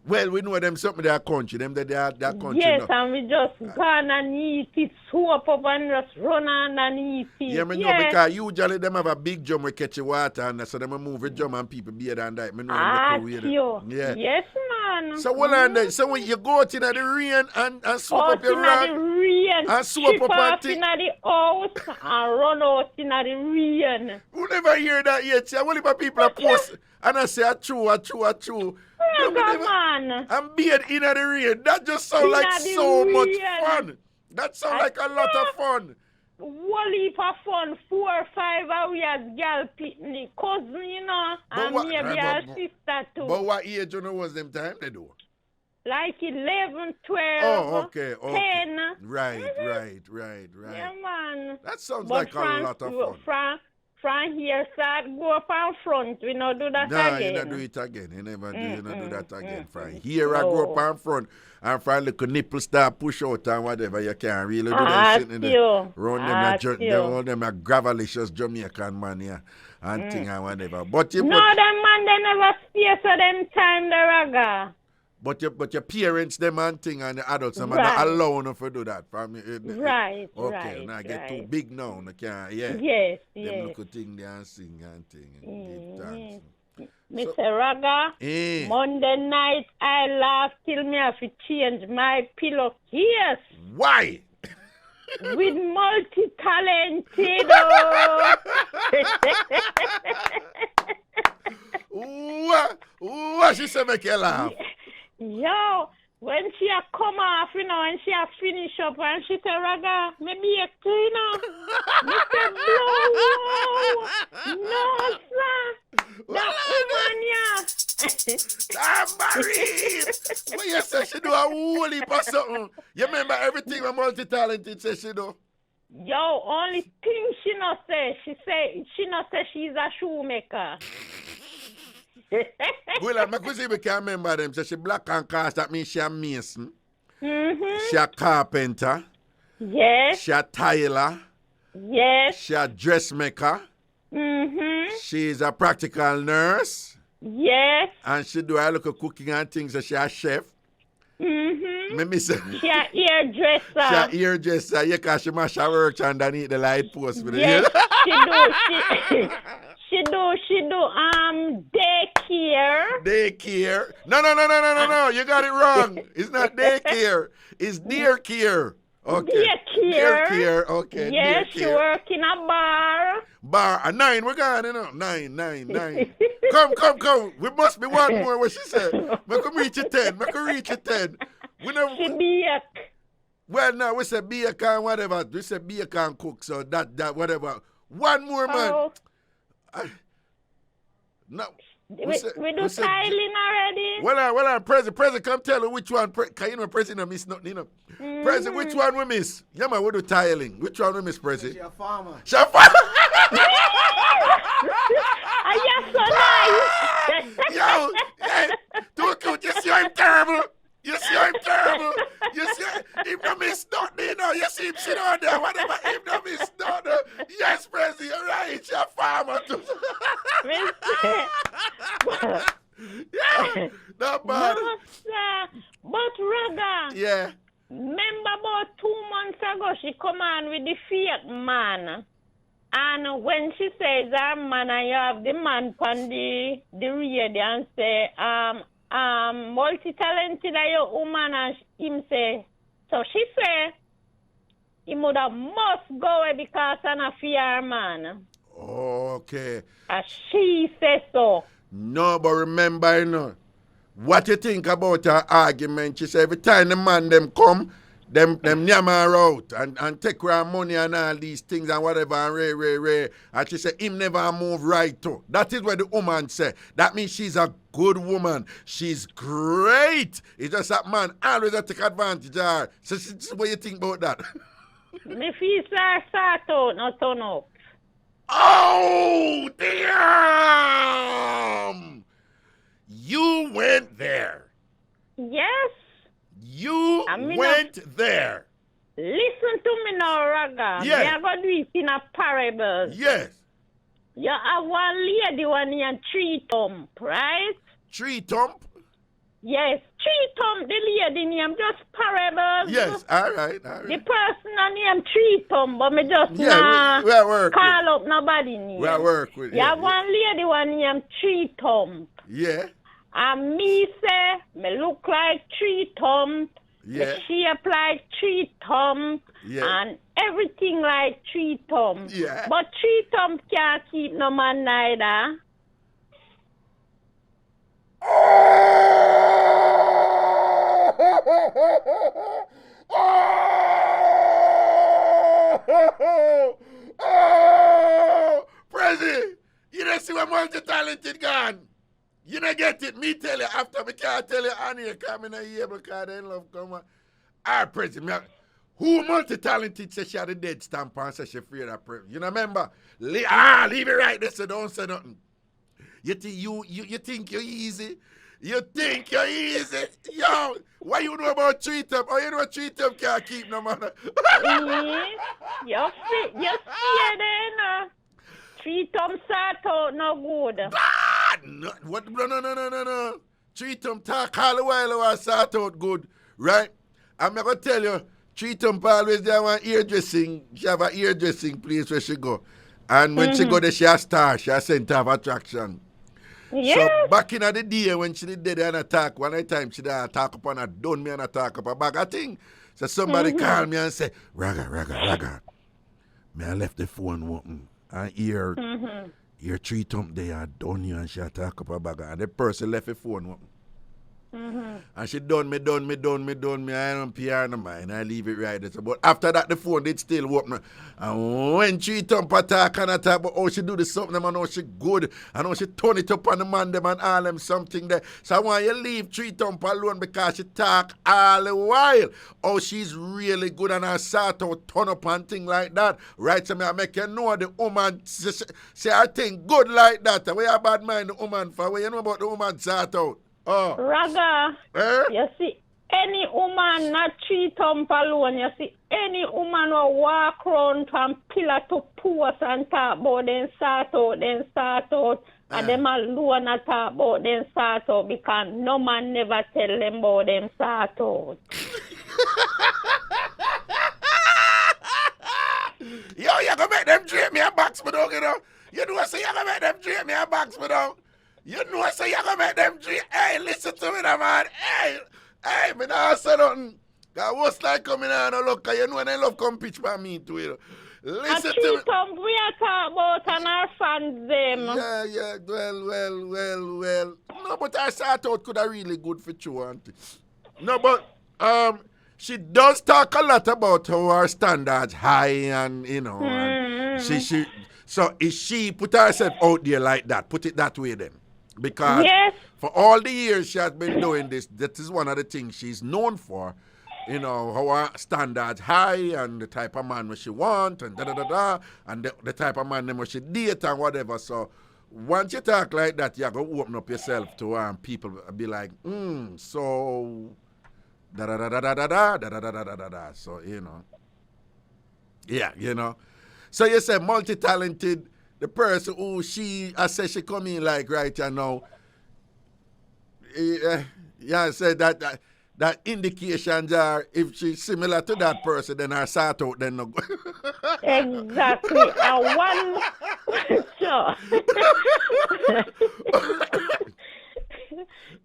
Well, we know them something their country, them their country. Yes, no. and we just go underneath it, swoop up and just run underneath it. Yeah, I know because usually them have a big drum we catch the water and so them move the drum and people beard and that. I know them Yeah. Yes, man. So what on that? So when you go out in the rain and swoop up your rag in the rain, and swoop up off and in the house and run out in the rain. who never hear that yet? Yeah, only my people are post and I say a true. Come on. And beard in the rain. That just sounds like so much fun. That sounds like a lot of fun. One heap of fun, 4 or 5 hours girl picnic, cousin, you know, and maybe a sister too. But what age you know was them time they do? Like 11, 12, Oh, okay. 10. Right. Yeah, man. That sounds like a lot of fun. From here, start go up in front. We not do that again. You not do it again. You never do that again. From here, I go up in front. And from little nipple start push out and whatever, you can't really do that shit in there. Round them a gravelicious Jamaican man here. And thing and whatever. But them man, they never stay so them time the Raga. But your parents, them and thing and the adults, them are not allowed enough to do that. Right. Okay, now I get too big now. I can't, yeah. Yes. Them look at thing there and sing and thing. And give thanks. Mr. Raga, Monday night I laugh till me have to change my pillowcase. Why? With multi-talented. What she say make you laugh? Yo, when she a come off, you know, and she a finish up, and she say, Raga, maybe a cleaner. Me say, no, sir. That woman, yeah. Tambourine! What you say she do a whole heap of something? You remember everything a multi-talented say she do? Yo, only thing she not say, she not say she's a shoemaker. Well, my cousin we can remember them. So she black and cast, that means she a mason. She a carpenter. Yes. She a tailor. Yes. She a dressmaker. She's a practical nurse. Yes. And she do a little cooking and things, so she a chef. Maybe say she a hairdresser. She a hairdresser, yeah, because she mash her work underneath the light post. Yes, she do daycare. Daycare? No. You got it wrong. It's not daycare. It's deer care. Okay. Deer care. Okay. Yes, she work in a bar. Bar. 9. We're going, you know. 9. Come. We must be one more. What she said. We can reach it 10. We never. She bake. Well, now we say bake and whatever. We say bake and cook. So that whatever. One more, man. No. We do tiling already. Well, President, come tell her which one. Can you know, President, miss nothing, you know. President, which one we miss? Yeah, man, we do tiling. Which one we miss, President? She's a farmer. She's a farmer. You're so nice. Yo, hey, too cute. You see I'm terrible. You see him no miss nothing, you know. You see him sit on there, whatever, him no miss nothing. Yes, President, you're right. You're a farmer too. Yeah, not bad. No, sir. But Raga. Yeah. Remember about 2 months ago, she come on with the fake man. And when she says her man, and you have the man on the radio and say, multi-talented are your woman, and him say, so she say, he must go away because I'm a fear man. Okay. And she says so. No, but remember, you know, what you think about her argument? She say every time the man them come, them yammer her out and take her money and all these things and whatever and ray. And she say him never move right too. That is what the woman say. That means she's a good woman. She's great. It's just that man always take advantage of her. So what you think about that? Me feel start out, not turn up. Oh dear! right there. Listen to me now, Raga. Yes. Me are going to do it in a parable. Yes. You have one lady one named Tree Thump, right? Tree Thump? Yes, Tree Thump, the lady name, just parables. Yes, all right. The person named Tree Thump, but me just we call up nobody name. We work with You have one lady one named Tree Thump. Yeah. And me say, me look like Tree Thump. Yeah. Me shape like Tree Thump. Yeah. And everything like Tree Thump. Yeah. But Tree Thump can't keep no man neither. Prezi, you don't see what multi-talented gone. You don't get it. Me tell you after me can't tell you on here coming here because they love come on. Alright, Prezi, who multi-talented says she had a dead stamp and says she afraid of Prezi? You know, remember? Leave it right there so don't say nothing. You think you're easy? You think you're easy? Yo, what you know about treat up? Oh, you know treat up can't keep no man. You see then, treat them start out no good. No, what? No. Treat them talk all the while I start out good, right? I'm going to tell you, treat them always there one hairdressing. She have a hairdressing place where she go. And when she go there, she a star. She a center of attraction. Yes. So back in the day when she did an attack, one time she did an attack upon her, done me an attack up a bag of thing. So somebody called me and say, Raga. Me I left the phone open. And hear 3 thump there, done you and she attack up a bag. And the person left the phone open. And she done me. I don't PR no mind. I leave it right there. But after that, the phone did still open. And when 3 thump attack and attack, but oh, she do this something, I know she good. I know she turn it up on the man, them and all them something there. So I want you leave 3 thump alone because she talk all the while. Oh, she's really good and I sort out turn up and thing like that. Right, so I make you know the woman say I think good like that. Where you bad mind the woman for? Where you know about the woman sort out? Oh. Raga, you see, any woman not 3 thump alone, you see, any woman will walk around from pillar to post and talk about them start out, and them alone and talk about them start out because no man never tell them about them start out. Yo, you gonna make them drape me a box me down, you know? You know what say you gonna make them drape me a box me down? You know what say you gonna make them drape? Hey, listen to me, man. Hey, me nah say nothing. Cause what's like coming on and look, you know when they love come pitch by me too, you know? Listen to me. We are talking about and our fans them. Yeah, well. No, but our start out could have really good for you, auntie. No, but she does talk a lot about how her standards high and you know and so if she put herself out there like that, put it that way then. Because for all the years she has been doing this, that is one of the things she's known for. You know, how her standards high and the type of man she want and and the type of man that she date and whatever. So once you talk like that, you're going to open up yourself to her and people be like, so so, you know. Yeah, you know. So you say multi-talented, the person who I say she come in like right now. Yeah, say that indications are if she's similar to that person, then her sort out then no. Exactly. One sure.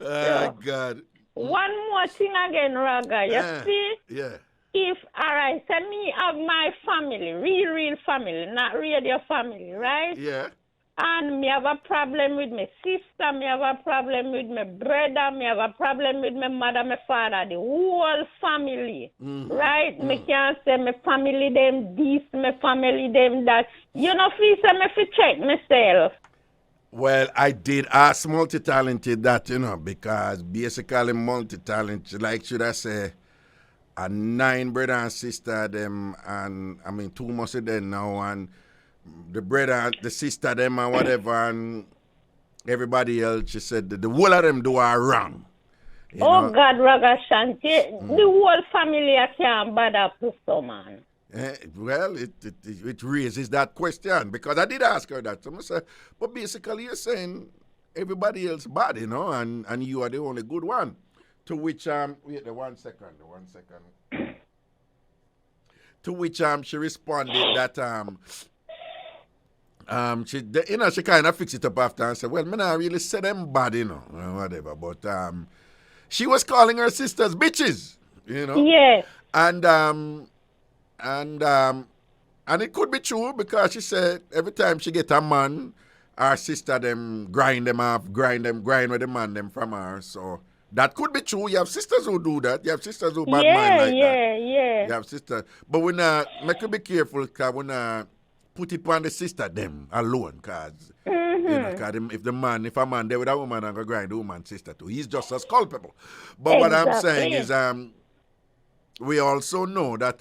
Oh God. One more thing again, Raga. You see? Yeah. If, all right, so me have my family, real family, not radio family, right? Yeah. And me have a problem with my sister, me have a problem with my brother, me have a problem with my mother, my father, the whole family, right? Me can't say my family them this, my family them that. You know, please, me fi check myself. Well, I did ask multi-talented that, you know, because basically multi-talented, like should I say, a 9 brother and sister them, and I mean 2 must of them now, and the brother, the sister them and whatever, and everybody else, she said the whole of them do are wrong. Oh God, Ragashanti, the whole family can't bother push man. Well, it raises that question because I did ask her that. So I said, but basically you're saying everybody else bad, and you are the only good one. To which wait, one second. To which she responded that she kind of fixed it up after and said, well, me not really say them bad, or whatever, but she was calling her sisters bitches, Yes. And it could be true because she said every time she get a man, her sister them grind them off, grind with the man them from her. So that could be true. You have sisters who do that. You have sisters who bad mind like that. Yeah. You have sisters. But we not make you be careful because we not put it on the sister them alone because if a man there with a woman and go grind the woman's sister too, he's just as culpable. But what I'm saying is we also know that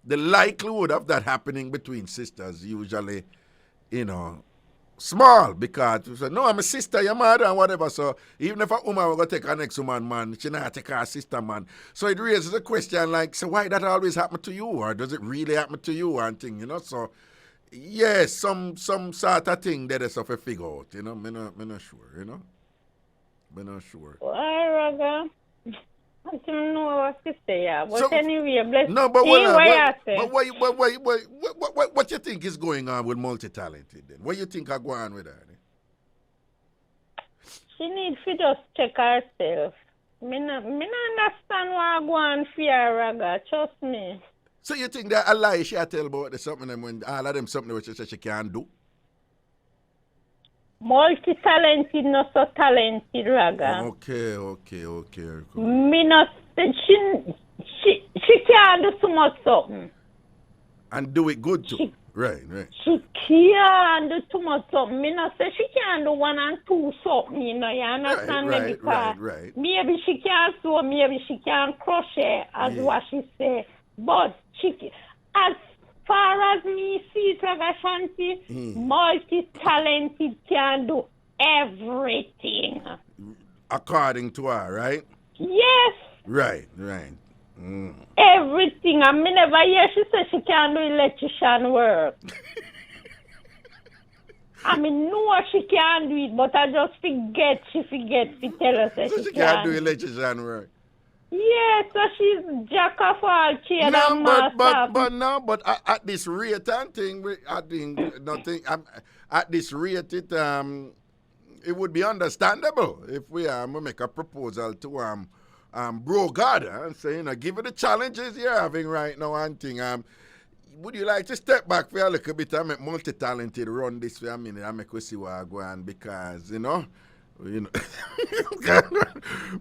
the likelihood of that happening between sisters usually, small because you say, no, I'm a sister, you're mad and whatever. So even if a woman will go take her next woman, man, she not take her sister, man. So it raises a question like, so why that always happen to you? Or does it really happen to you and thing, So yes, some sort of thing that is of a figure out, me not sure, Me not sure. Well, Raga, I don't know what to say, but So, anyway, bless no, but what what you think is going on with multi-talented then? What you think are going on with her? She needs to just check herself. Me not understand what go on for her, Raga. Trust me. So you think that a lie she tell about the something them when all of them something which she said she can't do? Multi-talented, not so talented, Raga. Okay. Me not she can't do so much something. And do it good too. Right. She can't do too much something. Me not say she can't do 1 and 2 something, you understand me? Because right. maybe she can sew, maybe she can crochet, as what she say. But as far as me see, Ragashanti, multi-talented can do everything. According to her, right? Yes. Right. Everything. I mean, never hear she say she can do electrician work. I mean, no, she can do it, but I just forget to tell us that so she can't do electrician work. Yes, so she's jack of all trades and master. But at this rate and thing, I think nothing. At this rate, it would be understandable if we make a proposal to Bro God and say, give her the challenges you're having right now and thing. Would you like to step back for a little bit and make multi-talented run this way a minute and make us see what I go on because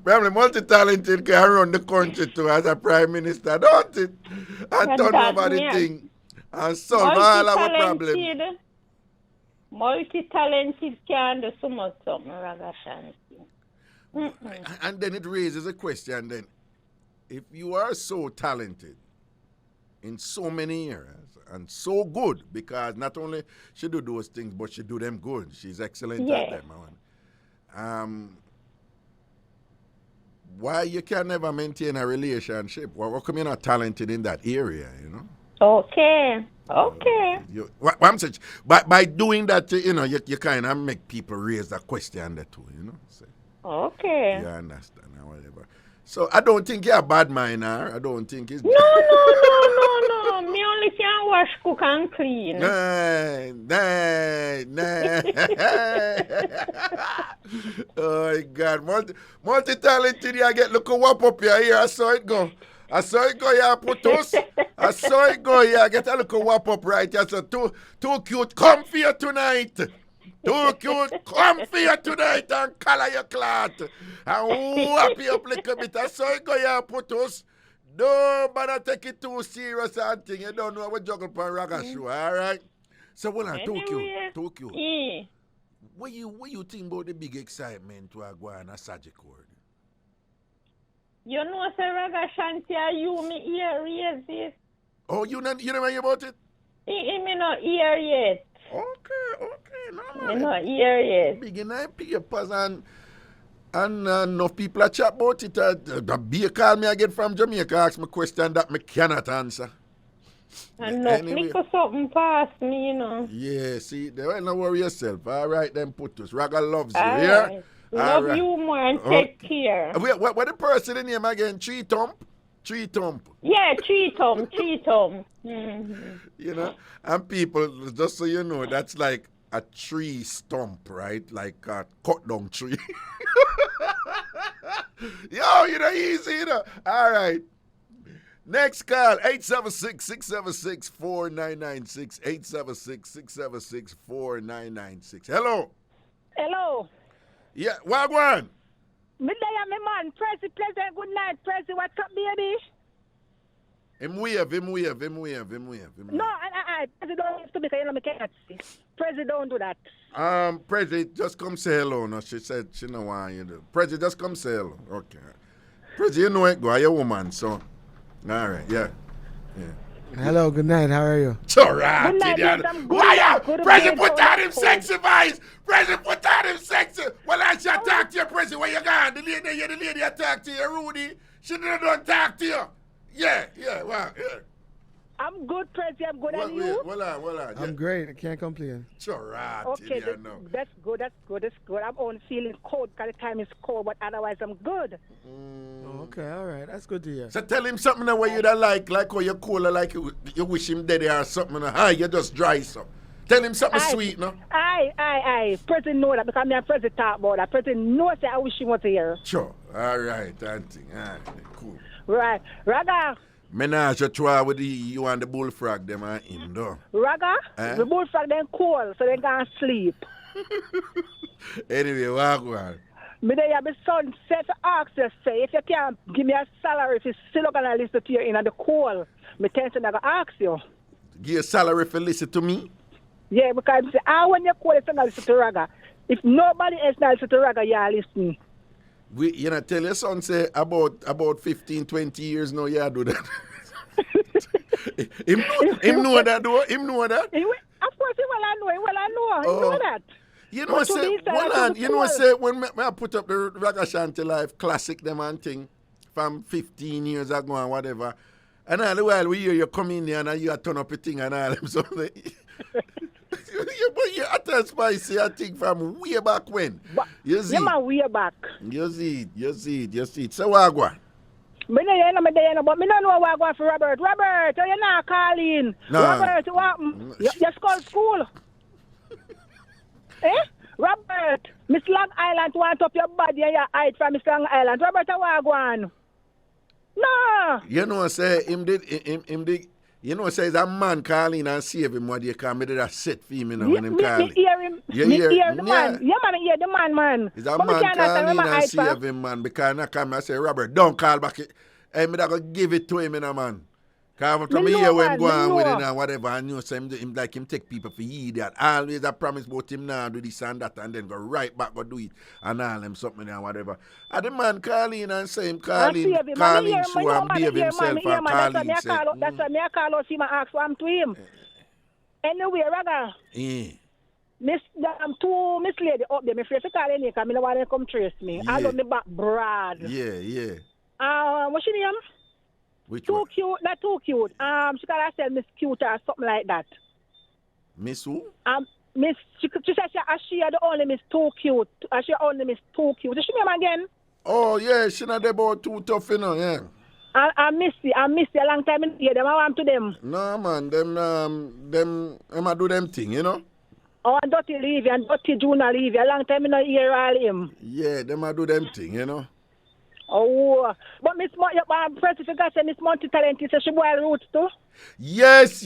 probably multi-talented can run the country too as a prime minister, don't it? And turn over the thing and solve all our problems. Multi-talented can do so much something, Ragashanti. And then it raises a question then. If you are so talented in so many areas and so good, because not only she do those things, but she do them good. She's excellent at them. Why you can never maintain a relationship? How come you're not talented in that area, Okay. I'm saying, by doing that, you kind of make people raise that question there too, So, okay. you understand or whatever. So I don't think you're a bad miner. I don't think it's... No. Me only can wash, cook, and clean. Nah. Oh, my God. Multi-talented, you get look whop up your ear. I saw it go, yeah, put us. I saw it go, yeah, get a look whop up right here. So too cute, come for you tonight. Too cute, come for you tonight and color your cloth. And whop you up a little bit. I saw it go, yeah, put us. Don't bother take it too serious and thing. You don't know what juggle pan Raga show, all right? So, too cute. Yeah. What you think about the big excitement to go on a Sagicord? You know, say Ragashanti, you me ear yet. Oh, you never hear about it? Me not ear yet. Okay, no. Me not ear yet. Big in papers and And enough people are chat about it. The beer call me again from Jamaica, ask me a question that I cannot answer. And no, little something past me, Yeah, see, don't worry yourself. All right, then put us. Raga loves you, All yeah? right. Love you more and take care. Wait, what the person in name again? Tree Thump? Yeah, Tree Thump. Mm-hmm. And people, just so you know, that's like a tree stump, right? Like a cut down tree. Yo, easy, All right. Next call, 876-676-4996. 876-676-4996. Hello. Hello. Yeah, Wagwan. Midday, I'm a man. Prezi, pleasant, good night. Prezi, what's up, baby? Him wave. No, Prezi don't have to be saying, I can't see. Prezi don't do that. Prezi, just come say hello. No, she said she know why you do. Prezi, just come say hello. Okay. Prezi, you know it, go. You're a woman, so. All right, yeah. Hello, good night. How are you? All right, why Prezi, put out him sexy voice. Prezi, put out him sexy. Well, I should talk to you, Prezi. Where you gone? The lady I talk to you, Rudy. She don't talk to you. Yeah. I'm good, Prezi. I'm good. And you? Hold on. I'm great. I can't complain. Sure, right. Okay, that's good. I'm only feeling cold because the time is cold, but otherwise I'm good. Oh, okay, all right. That's good to hear. So tell him something that way you don't like how you're cool, like you wish him dead or something. You just dry so. Tell him something sweet, no? Aye. Prezi know that because me and Prezi talk about that. Prezi knows that I wish he was here. Sure. All right, Auntie. All right, cool. Right. Raga. Menage a trois with you and the bullfrog, them are in, though. Raga, the bullfrog then cold, so they can't sleep. Anyway, walk on. Me there have my son said to ask you, say, if you can't give me a salary, if you still not gonna listen to you in the call, me tell you I go ask you. Give you a salary for listen to me? Yeah, because I say, when you call, it's not listen to Raga. If nobody else not listen to Raga, you are listening. Tell your son say about 15, 20 years now, you do that. him know that though? Him know that? Of course, he will know. He know that. You know say when I put up the Ragashanti Life classic them and thing from 15 years ago and whatever, and all the while we hear you come in there and you turn up a thing and all them something. But you utter spicy I think from way back when. You see? Yeah, way back. You see it. So what go on? But me don't know what go for Robert. Robert, you're not calling. No. Robert, what? You school. Robert, Miss Long Island want up your body and your height from Miss Long Island. Robert, what go on? No. You know say him did you know, says a man calling and save him what you call me did a set for him when him calling. Hear him. Hear the man. Yeah, man, hear the man. He's a man calling and save him, man. Because I come and say, Robert, don't call back. Hey, me that go give it to him, man. Because from here when him go on with it and whatever, I know so him like him take people for idiot. Always I promise about him now do this and that and then go right back go do it and all him something and whatever. And the man calling and say him calling show and behave himself and calling. That's why me I call out him and ask for him to him. Anyway, Raga. Miss lady up there, me afraid to call any because I don't want to come trace me. I love me back broad. Yeah. What's your name? Which too one? Cute, not too cute. She gotta say Miss Cute or something like that. Miss who? Miss. She said she the only Miss Too Cute. She only Miss Too Cute. Does she name again? Oh yeah, she not about too tough, yeah. I miss you a long time in here. Them I want to them. No man, them I do them thing, Oh, and Dirty Levy and Dirty Junior Levy. A long time in here all him. Yeah, them I do them thing, Oh, but Miss Press, if you got Miss multi-talented, so she boil roots too? Yes.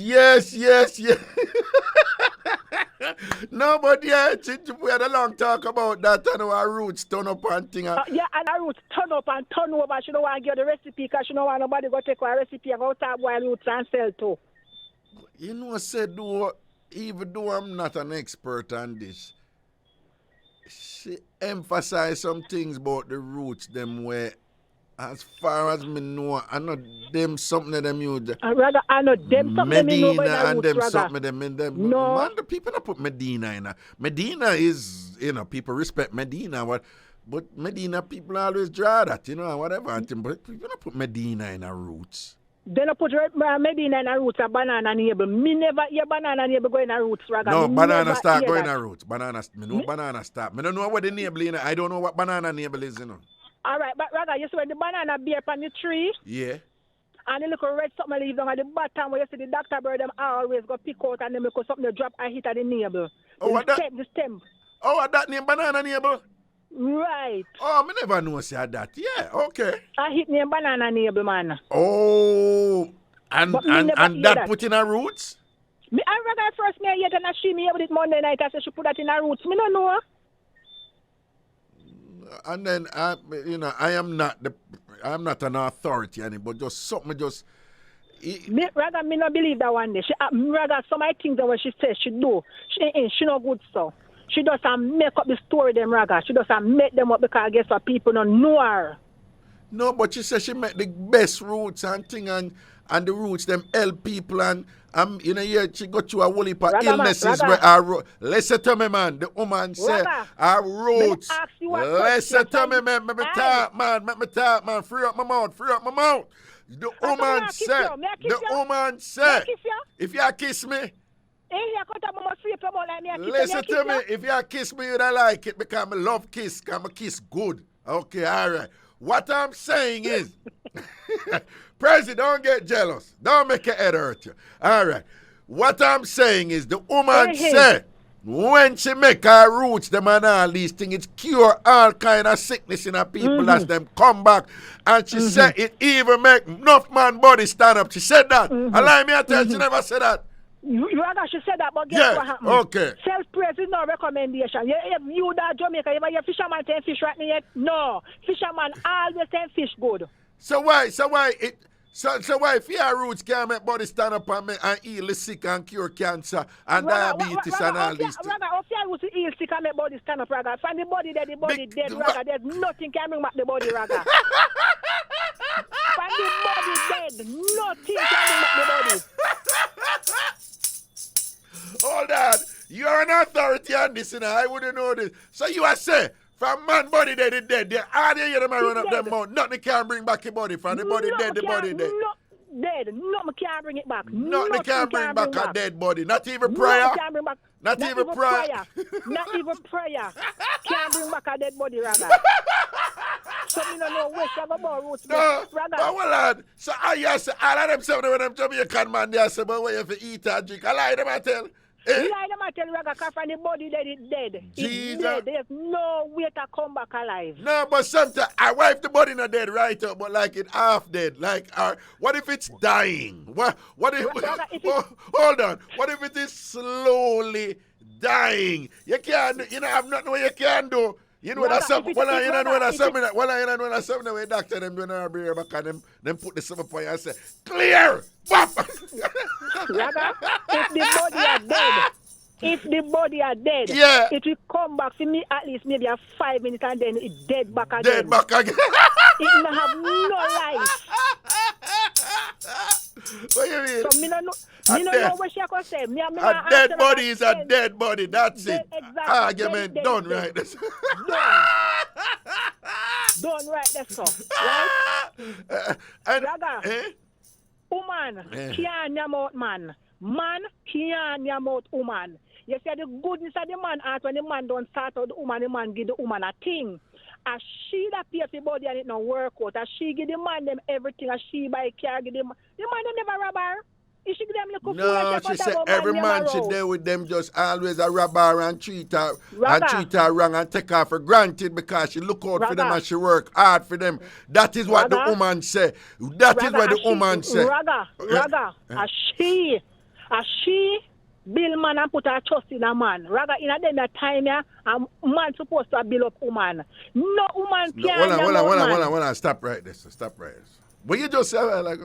No, but yeah, we had a long talk about that and our roots turn up and thing. Yeah, and our roots turn up and turn over. She don't want to give the recipe because she don't want nobody go take her recipe and go to boil roots and sell too. Even though I'm not an expert on this, she emphasize some things about the roots them where as far as me know I know them something of them use rather I know them something Medina and them something of them in them. No man, the people that put Medina in Medina is people respect Medina But Medina people always draw that, you know, and whatever. But you don't put Medina in a roots. Then I put Medina in a roots, a banana neighbor. Me never hear banana neighbor going in a roots, Raga. No, me banana start going that. in a roots. Banana start. I don't know what the neighbor is. I don't know what banana neighbor is, you know. All right, but Raga, you see when the banana bear on the tree? Yeah. And the little red something leave down at the bottom where you see the doctor bird, them always go pick out and then make something to drop and hit at the neighbor. Oh, what that? The stem. Oh, what that name banana neighbor? Right. Oh, I never know say that. Yeah, okay. I hit name banana neighbor, man. Oh, and that put in her roots? Me, I Raga first me yet and I see me with it Monday night. I said she put that in her roots. Me don't know. And then I'm not an authority anymore, but just something just. Me not believe that one day. Raga, some of the things that what she says she do, she no good stuff. She doesn't make up the story them Raga. She doesn't make them up because I guess what people don't know her. No, but she says she make the best roots and thing and the roots them help people and she got to a whole heap of illnesses where our listen to me man, the woman say our roots. Listen to me man, let me talk man, free up my mouth. The woman said, if you kiss me, listen to me, if you kiss me, you don't like it because I love kiss, because I kiss good. Okay, all right. What I'm saying is, President, don't get jealous. Don't make your head hurt you. All right. What I'm saying is the woman said, when she make her roots, them and all these things, it cure all kind of sickness in her people as them come back. And she said it even make enough man body stand up. She said that. Allow me to tell she never said that. She said that, but guess what happened? Okay. Self-praise is no recommendation. You that Jamaica, you fisherman saying fish right now yet? No. Fisherman always saying fish good. So why if your roots can make body stand up and heal the sick and cure cancer and diabetes and all these things? Raga, if your roots heal sick and make body stand up, Raga, find the body there, the body dead, Raga, there's nothing can bring back the body, Raga. Find the body dead, nothing can bring back the body. Hold on, you're an authority on this, and I wouldn't know this. So you are saying, from man body dead, they all you hear them run up them mouth. Nothing can bring back your body. From the body dead, the body dead. Dead. Nothing can bring it back. Nothing can bring back a dead body. Not even prayer. Not even prayer. Not even prayer. Can't bring back a dead body, Raga. So me don't know where she go about roots. No, but hold on. So I say all of them say when them Jamaican man they say, but when you have to eat and drink, I lie them I tell. You lie them I tell Raga, because from the body dead is dead. Jesus. It's dead. There's no way to come back alive. No, but sometimes I wife the body not dead right up, but like it half dead. Like what if it's dying? What if hold on. What if it is slowly dying? You can't have nothing what you can do. You know that's something. Well, you know that's something. That's something where doctor them doing our beer back and them put the summer point and say clear. Raga, if the body are dead, yeah, it will come back for me at least maybe a 5 minutes and then it's dead back again. Dead back again. It will have no life. What you mean? So me don't know what she can say. A dead body is a dead body. That's it. Exactly. Argument done right. Done right. That's all. Right? Raga, woman can't name out man. Man can't name out woman. You see the goodness of the man heart when the man don't start out the man give the woman a thing. As she that pay for body and it no work out. As she give the man them everything. As she buy car give the man them never rob her. If she give them little no, she said every man she there with them just always a rob her and treat her wrong and take her for granted because she look out for them and she work hard for them. That is what the woman say. That is what the woman say. Raga, as she build man and put her trust in a man. Raga, in a them time, a man supposed to build up woman. No woman can. Hold on. Stop right there. What you just said, like.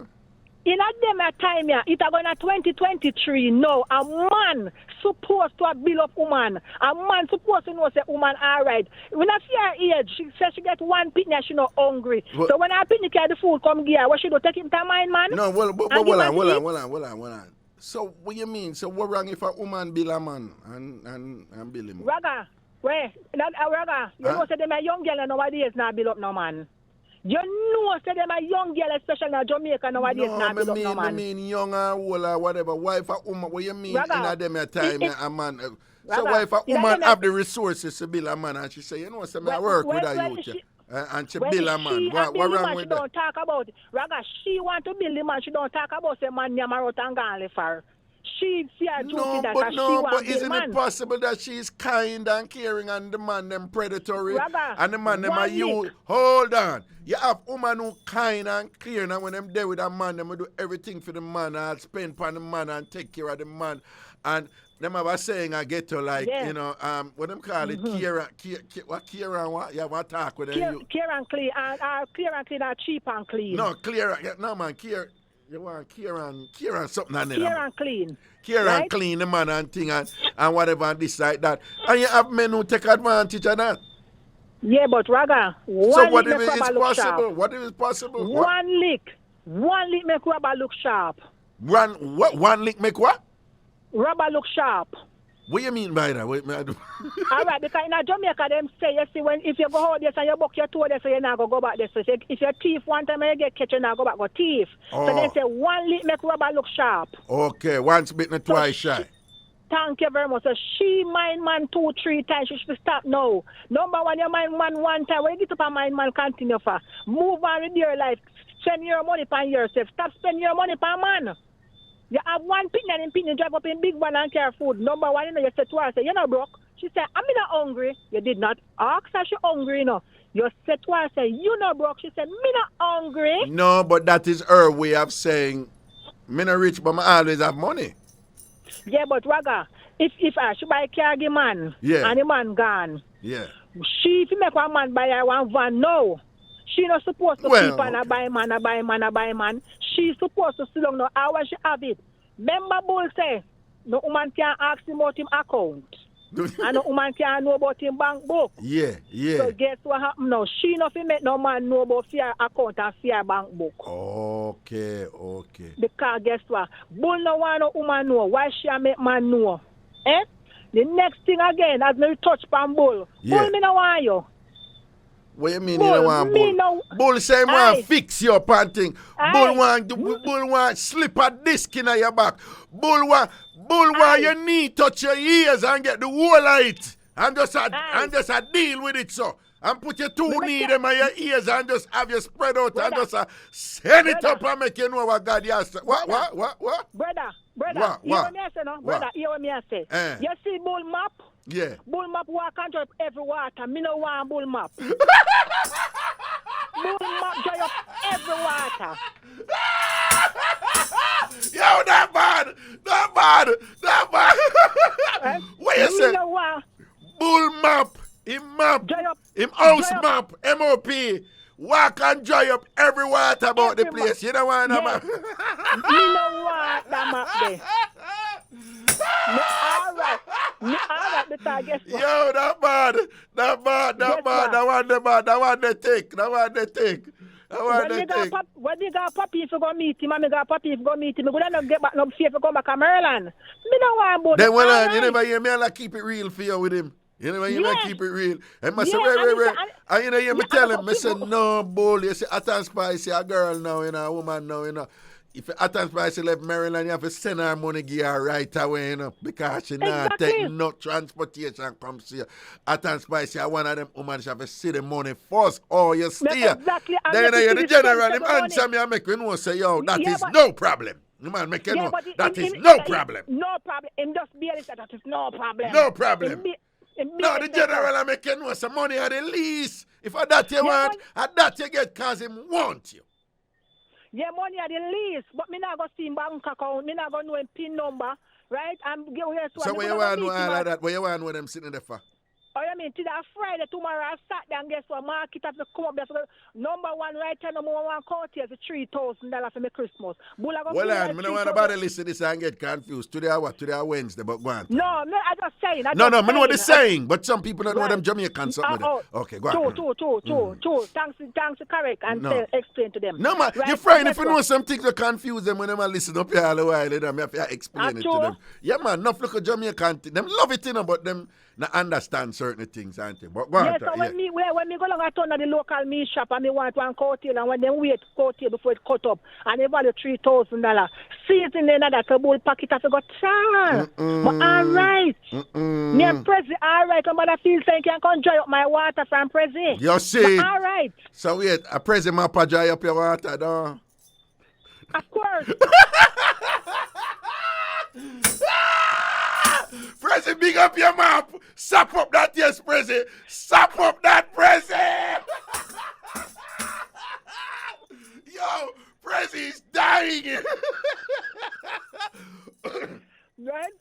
In a them time, it's going to 2023 now. A man supposed to build up woman. A man supposed to know say woman all right. When I see her age, she says she get one picnic, she not hungry. What? So when I picnic the food come here, what she do take him to mine, man? No, hold on. So what you mean? So what wrong if a woman build a man and build him? Raga, Wait, that Raga, you know, say them a young girl nowadays now build up no man. You know, say them a young girl, especially in Jamaica nowadays now build up no man. I mean young or old or whatever. Wife or woman, what you mean Raga, in them time a man? So Raga, wife or woman have the resources to build a man and she say, you know, say I work with a youth. And she build a man. What wrong with that? She don't talk about it. Raga, she want to build the man. She don't talk about the man near Marot and Gale for her. She see a duty that she want but to isn't man. it possible that she's kind and caring and the man them predatory? Raga, and the man them are you? Hold on. You have woman who kind and caring and when them there with a man, them will do everything for the man and spend upon the man and take care of the man. And them have a saying I get to like, you know, what them call it, care and what? You have a talk with them. Care and clean, clear and clean are cheap and clean. No, no man, care. You want care and something on there. Care and clean. Care right? And clean the man and thing and whatever and this like that. And you have men who take advantage of that. Yeah, but Raga, so what if it's possible? Sharp. What if it's possible? One lick make rubber look sharp. One lick make what? Rubber look sharp. What do you mean by that? All right, because in Jamaica, them say, you see, if you go out there and you buck your toe there, so you're not going to go back there. So if you thief one time and you get catch, you're not going to go back, go thief. So they say, one lick make rubber look sharp. Okay, once bitten, twice shy. Thank you very much. So she mind man 2-3 times. She should stop now. Number one, you mind man one time. When you get up a mind man, continue for. Move on with your life. Spend your money on yourself. Stop spending your money on man. You have one pin and you drive up in big one and carry food. Number one, you know, you said to her, say, you're not broke. She said, I'm not hungry. You did not ask her she hungry, you know. You said to her, say, you not broke. She said, me not hungry. No, but that is her way of saying, me not rich, but I always have money. Yeah, but Raga, if I should buy a car, the man, and the man gone. Yeah. She, if you make one man buy her one van, no. She not supposed to keep on a buy man. She's supposed to sit down now. How she have it? Remember Bull say, no woman can ask him about him account. And no woman can know about him bank book. Yeah. So guess what happened now? She not make no man know about fear account and fear bank book. Okay. Because guess what? Bull no want no woman know. Why she make man know? The next thing again, as me touch pan Bull. Bull me no want you. What you mean you don't want Bull? No. Bull say want fix your panting. Bull want slip a disc in your back. Bull want your knee touch your ears and get the whole of it. And just a deal with it so. And put your two knee in your ears and just have you spread out and just send it up and make you know what God has to. What? Brother, what? Hear what me I say no? Brother, hear what me I say. You see bull map? Yeah. Bull map walk and dry up every water. Me no want bull map. Bull map dry up every water. Yo, that bad. What you say? No want. Bull map. Him house map. MOP. Walk and dry up every water about the place. You don't want that map. Me no want that map there. All right, because guess what? Yo, that bad. That one they take. When you got Papi if you go meet him, and me got Papi if you go meet him, we don't get back no fear if you come back to Maryland. Me no want about then you never hear me like keep it real for you with him. You know, you might keep it real. And I say, wait. And you know, you tell him, I say, no, bull. You say, Atan Spice, a girl now, you know, a woman now, you know. If Atan Spice left Maryland, you have to send her money, give her right away, you know, because she not take no transportation come see you. Atan Spice, one of them women, she have to see the money first, or you stay. Exactly. Then you know, the general, him answer me and make you know, say, yo, that is no problem. The man make you know, that is no problem. No problem. Him just be honest, that is no problem. No problem. No, the general I make you know some money at the least. If I that you want, at that you get because him want you. Yeah, money at the least, but me not go see him bank account, me not go know him PIN number, right? So where you want to know all of that? Where you want to know them sitting there for? Oh, you mean, today Friday, tomorrow I Saturday, and guess what? Market have to come up there. So number one right now, number one court here is $3,000 for me Christmas. Well, I don't want nobody listen to this and get confused. Today I what? Today I Wednesday, but go on. No, I just saying. I know what they're saying, but some people don't know them Jamaican something. Okay, go on. Two. Thanks to correct and explain to them. No, man, right? You're fine if you know some things that confuse them when they listen up here all the while. You have to explain it to them. Yeah, man, enough look at Jamaican. Them love it, you know, but them. not understand certain things, auntie. But go on, Yes, so when me go along I turn to the local meat shop and me want one coattail, and when them wait coattail before it cut up and they value $3,000. See it in there that a bull packet of got charge. But alright. Me and Prezi, alright, I'm gonna feel saying can come dry up my water from Prezi. You see? Alright. So wait, a Prezi map dry up your water, though. Of course. Prezi, big up your map. Sap up that, yes, Prezi. Sap up that, Prezi. Yo, Prezi is dying. Right?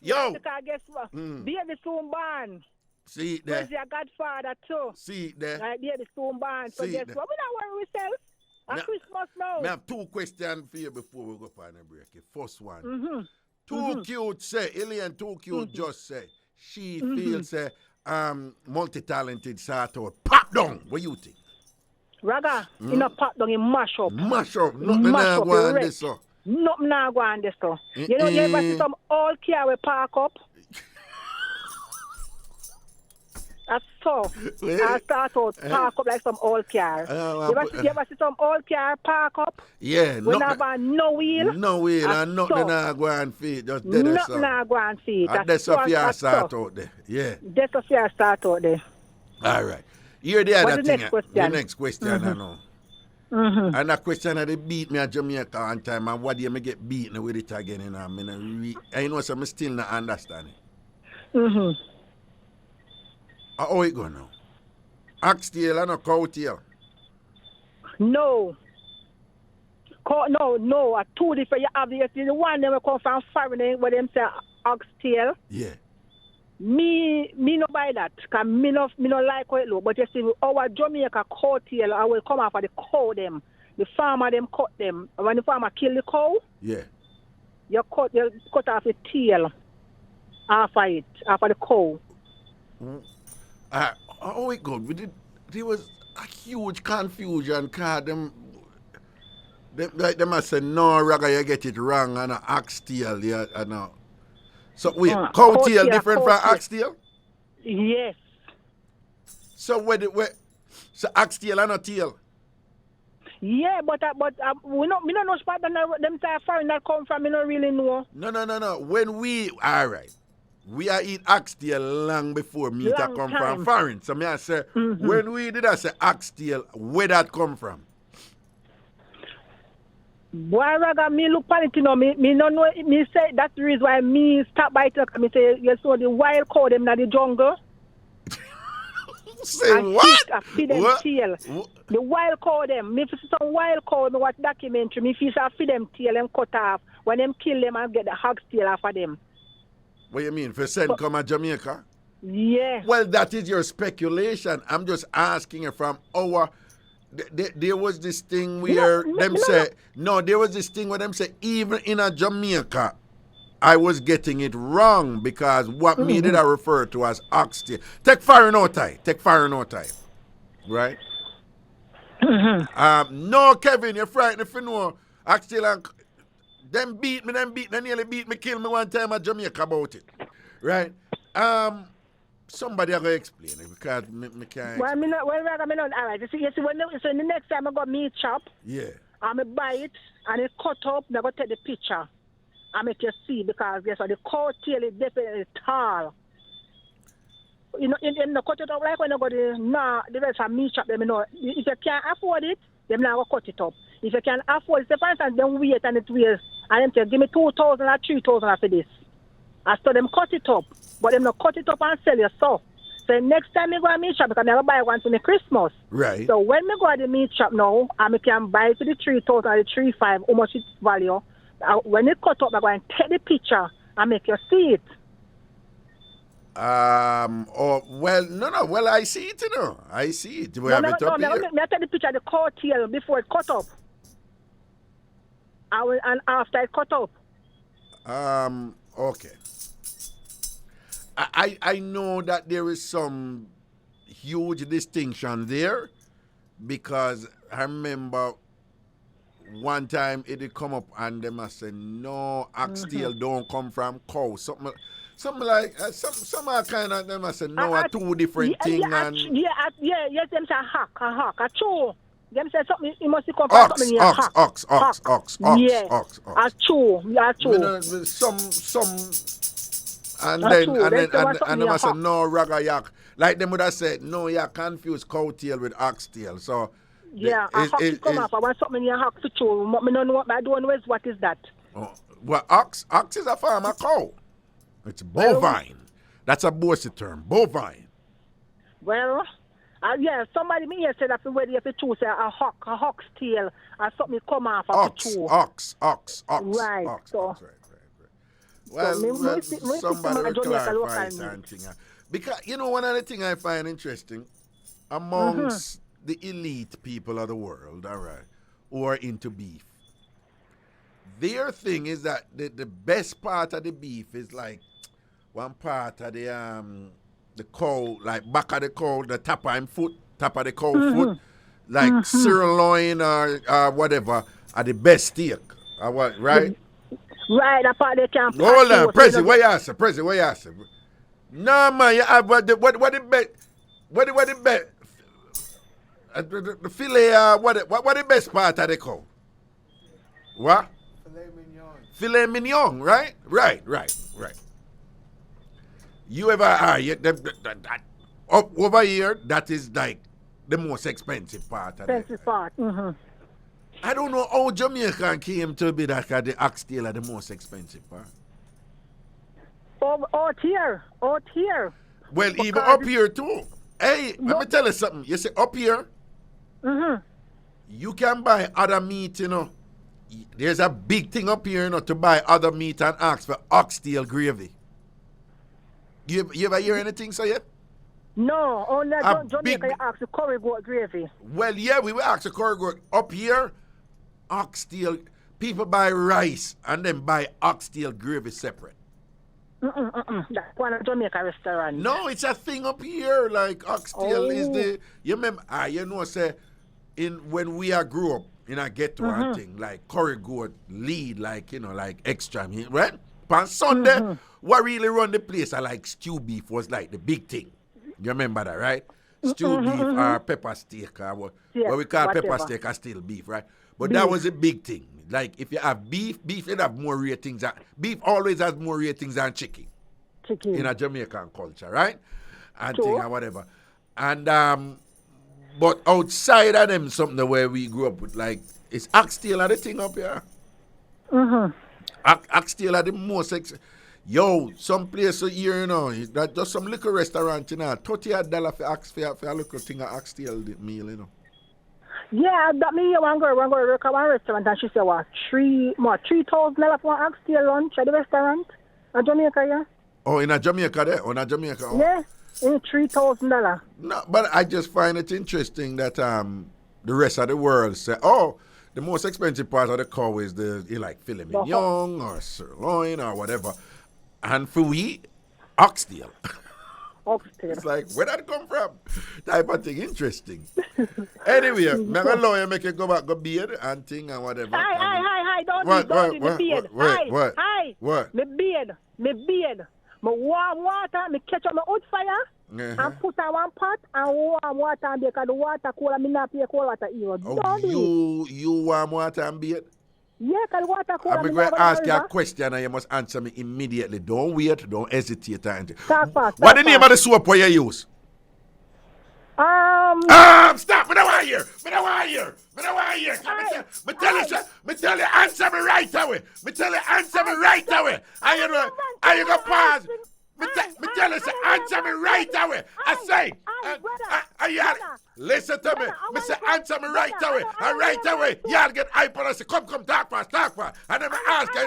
Yo. Because guess what? Baby soon born. See it there. Prezi a godfather too. See it there. Right, baby soon born. So See guess it what? We don't worry ourselves. At Christmas now. I have 2 questions for you before we go on a break. First one. Too cute say, Alien too cute just say, she feels multi-talented sort out. Pop down. What you think? Raga, in a pot down, in mash up. Mash up. Nothing now go on this so. Nothing now go on this so. You know, you ever see some old car we park up? That's so. I start out park up like some old car. You ever see some old car park up? Yeah. We have no wheel. No wheel and nothing now go on feet. Just dead as nothing now go on feet. That's so fear start out there. Yeah. That's so fear start out there. All right. Here's the other thing. The next question, I know. And that question that they beat me at Jamaica one time, and what do you me get beaten with it again? You know, I know so I still not understand it. How it go now? Oxtail and a cowtail? No. No. A 2 different. You have the one that will come from foreign where them say oxtail. Yeah. Me no buy that because me no like how it look. But you see, our Jamaica cowtail, I will come after the cow them. The farmer them cut them. When the farmer kill the cow, yeah, you cut off the tail after it, after the cow. Oh, it go. There was a huge confusion because them must say no, Raga, you get it wrong, and an oxtail, yeah, no. So wait, cowtail different from oxtail? Yes. So so oxtail and a tail? Yeah, but we don't know spot them type foreign that come from. We don't really know. No. When we are eat oxtail long before meat that come from foreign. So me I say when we did I say oxtail, where that come from? Boy, Raga, me look at it, you know, me no know, me say that's the reason why me stop by it, me say, you saw the wild cow them in the jungle. Say and what? I feed them tail. The wild cow them, me see some wild cow, me watch documentary, me feel I feed them tail and cut off. When them kill them, I get the hog's tail off of them. What you mean, for send come to Jamaica? Yeah. Well, that is your speculation. I'm just asking you from our... There was this thing where there was this thing where them say even in a Jamaica I was getting it wrong because what me did I refer to as oxtail. Take foreign out time. Right? No, Kevin, you're frightened if you know oxtail and them beat me, they nearly beat me, kill me one time at Jamaica about it. Right? Somebody are going to explain it because me can't. Well, all right. You see, when the next time I got meat chop, yeah, I'm going to buy it and it cut up, I'm going to take the picture and make you see because guess what, the cow tail is definitely tall. You know, in the cut it up like when you go the rest of meat chop, them, you know, if you can't afford it, them now cut it up. If you can afford it, for instance, them wait and it weighs, and them say, give me 2,000 or 3,000 for this. I saw them cut it up. But them not cut it up and sell you so. So next time I go to meat shop, because I never buy one for me Christmas. Right. So when I go to the meat shop now, I can buy it for the 3,000 or the 3,500, how much it's value. When it cut up, I go and take the picture and make you see it. Well, I see it, you know. I see it. We have it up here. I take the picture of the cow tail before it cut up. And after it cut up. Okay. I know that there is some huge distinction there because I remember one time it did come up and they must say no oxtail don't come from cow. Some like some are kind of them. I said no, are two different things. Yes, them say a hawk, a chew. Them say something. You must come from something near hawk. Ox. A chew. Some. And then I said no raga yak. Like them would have said no, you confuse cowtail with oxtail. So a hawk come up. I want something near hawk to chew. I don't know what is that. Oh, well, ox is a farmer cow. It's bovine. That's a bossy term. Bovine. Well, somebody me here said that whether you have to choose a hawk's tail or something come off of the chew. Ox. Right. Well, somebody will clarify something. Because, one of the things I find interesting, amongst the elite people of the world, all right, who are into beef, their thing is that the best part of the beef is like one part of the cow, like back of the cow, the top of the cow foot, like sirloin or whatever, are the best steak. Right? Right, that part they can't. Hold on, Prezi, what you ask? No, man, you have what the best? The filet, what the best part of the cow? What? Filet mignon, right? Right. You ever over here? That is like the most expensive part. I don't know how Jamaican came to be that the oxtail are the most expensive part. Out here. Well, because even up here too. Hey, let me tell you something. You see, up here, you can buy other meat, There's a big thing up here, to buy other meat and ask for oxtail gravy. You ever hear anything so yet? No, only Jamaica you ask for curry goat gravy. Well, yeah, we will ask for curry goat. Up here, oxtail, people buy rice and then buy oxtail gravy separate. That's one of Jamaica restaurant. No, it's a thing up here. Like oxtail is the. You remember? Say, when we grew up in a ghetto and thing, like curry goat lead, like like extra meat, right? On Sunday, what really run the place? I like stew beef was like the big thing. You remember that, right? Stew beef or pepper steak or what we call pepper steak or still beef, right? But that was a big thing. Like if you have beef it have more ratings. Beef always has more ratings than chicken. In a Jamaican culture, right? And thing and whatever. And but outside of them, something the way we grew up with, like it's oxtail are the thing up here. Oxtail are the most some place here, that just some little restaurant, $30 for a little thing of oxtail meal, Yeah, that me one girl work at one restaurant and she said $3,000 for an oxtail lunch at the restaurant in Jamaica, yeah. Oh, in a Jamaica there? Oh. Yeah, in $3,000. No, but I just find it interesting that the rest of the world say, the most expensive part of the cow is like filet mignon or sirloin or whatever. And for we, oxtail. It's like, where did it come from? Type of thing, interesting. Anyway, I'm going to allow you make it go back, go beard and thing and whatever. Hi, don't need the beard. What? My beard. My warm water, me catch up my wood fire and put on one pot and warm water and because the water cold and me not pay cold water either. You warm water and beard? Yeah, because water cold. I'm going to ask you a question and you must answer me immediately. Don't wait, don't hesitate. What the name of the soap where you use? Stop! Me don't want to hear. Me tell you, answer me right away. Are you going to pause? Me tell you, answer me right away. I say, listen to me. Me say, answer me right away. And right away, y'all get hype on us. Say, come, talk fast. And then I ask you,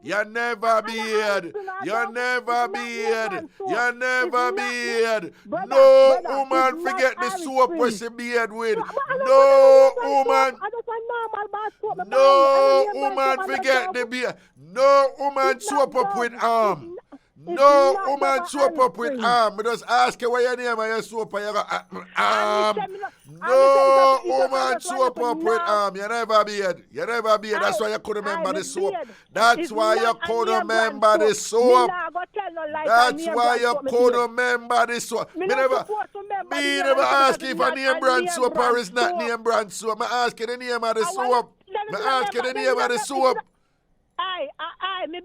you never beard. No woman forget the soap where she beard with. No woman forget the beard. No woman soap up with arm. No woman soap up with arm. I just ask you what your name and your soap and you go No woman soap up with You never beard. You never beard. That's why you couldn't remember the soap. That's why you couldn't remember the soap. That's why you couldn't remember the soap. Me never ask if a name brand soap or is not name brand soap. I ask you the name of the soap. I ask you the name of the soap. Me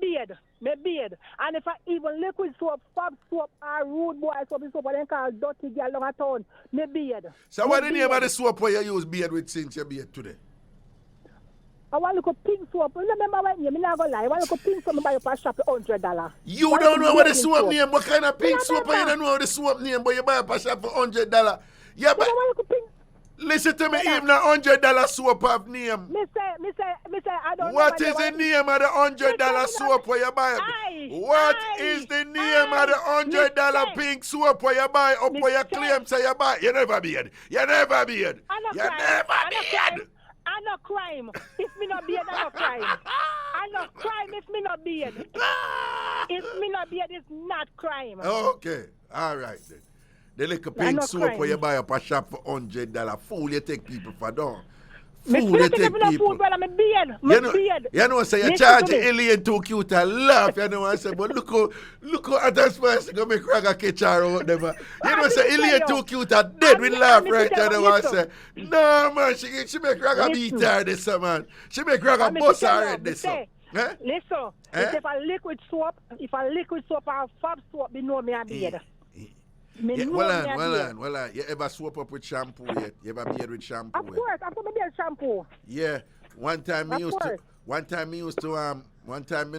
beard. And if I even liquid soap, fab soap, or rude boy soap, what they call dirty girl long a town, me beard. So what the name of the soap where you use beard with since your beard today? I want to go pink soap. Remember when you not gonna lie. I want to go pink soap and buy up a shop for $100. You don't know what the soap name. What kind of pink soap? You don't know the soap name, but you buy up a shop for $100. Yeah, but listen to me, even $100 soap have name. Me say, I don't know. What is the name of the $100 soap where you buy? What is the name of the $100 pink soap where you buy up where you claim say you buy? You never beard. You never beard. You never beard. I no crime. If me not beard, I no crime. I no crime if me not beard. If me not beard, it's not crime. Okay, all right then. The little pink soap where you buy up a shop for $100. Fool, you take people for down. Fool, you take people. You know, say you charge the alien too cute and laugh. You know, I say, but look how at that spice going to make Raga catch her out there. You know, say alien too cute and dead with laugh right there. You know, I say, no man, she make Raga beat her this man. She make Raga bust her head this one. Listen, if a liquid soap or fab soap, they know me a beard. Well on. You ever soap up with shampoo yet? You ever beard with shampoo? Of course, I'm going to beard shampoo. Yeah. One time me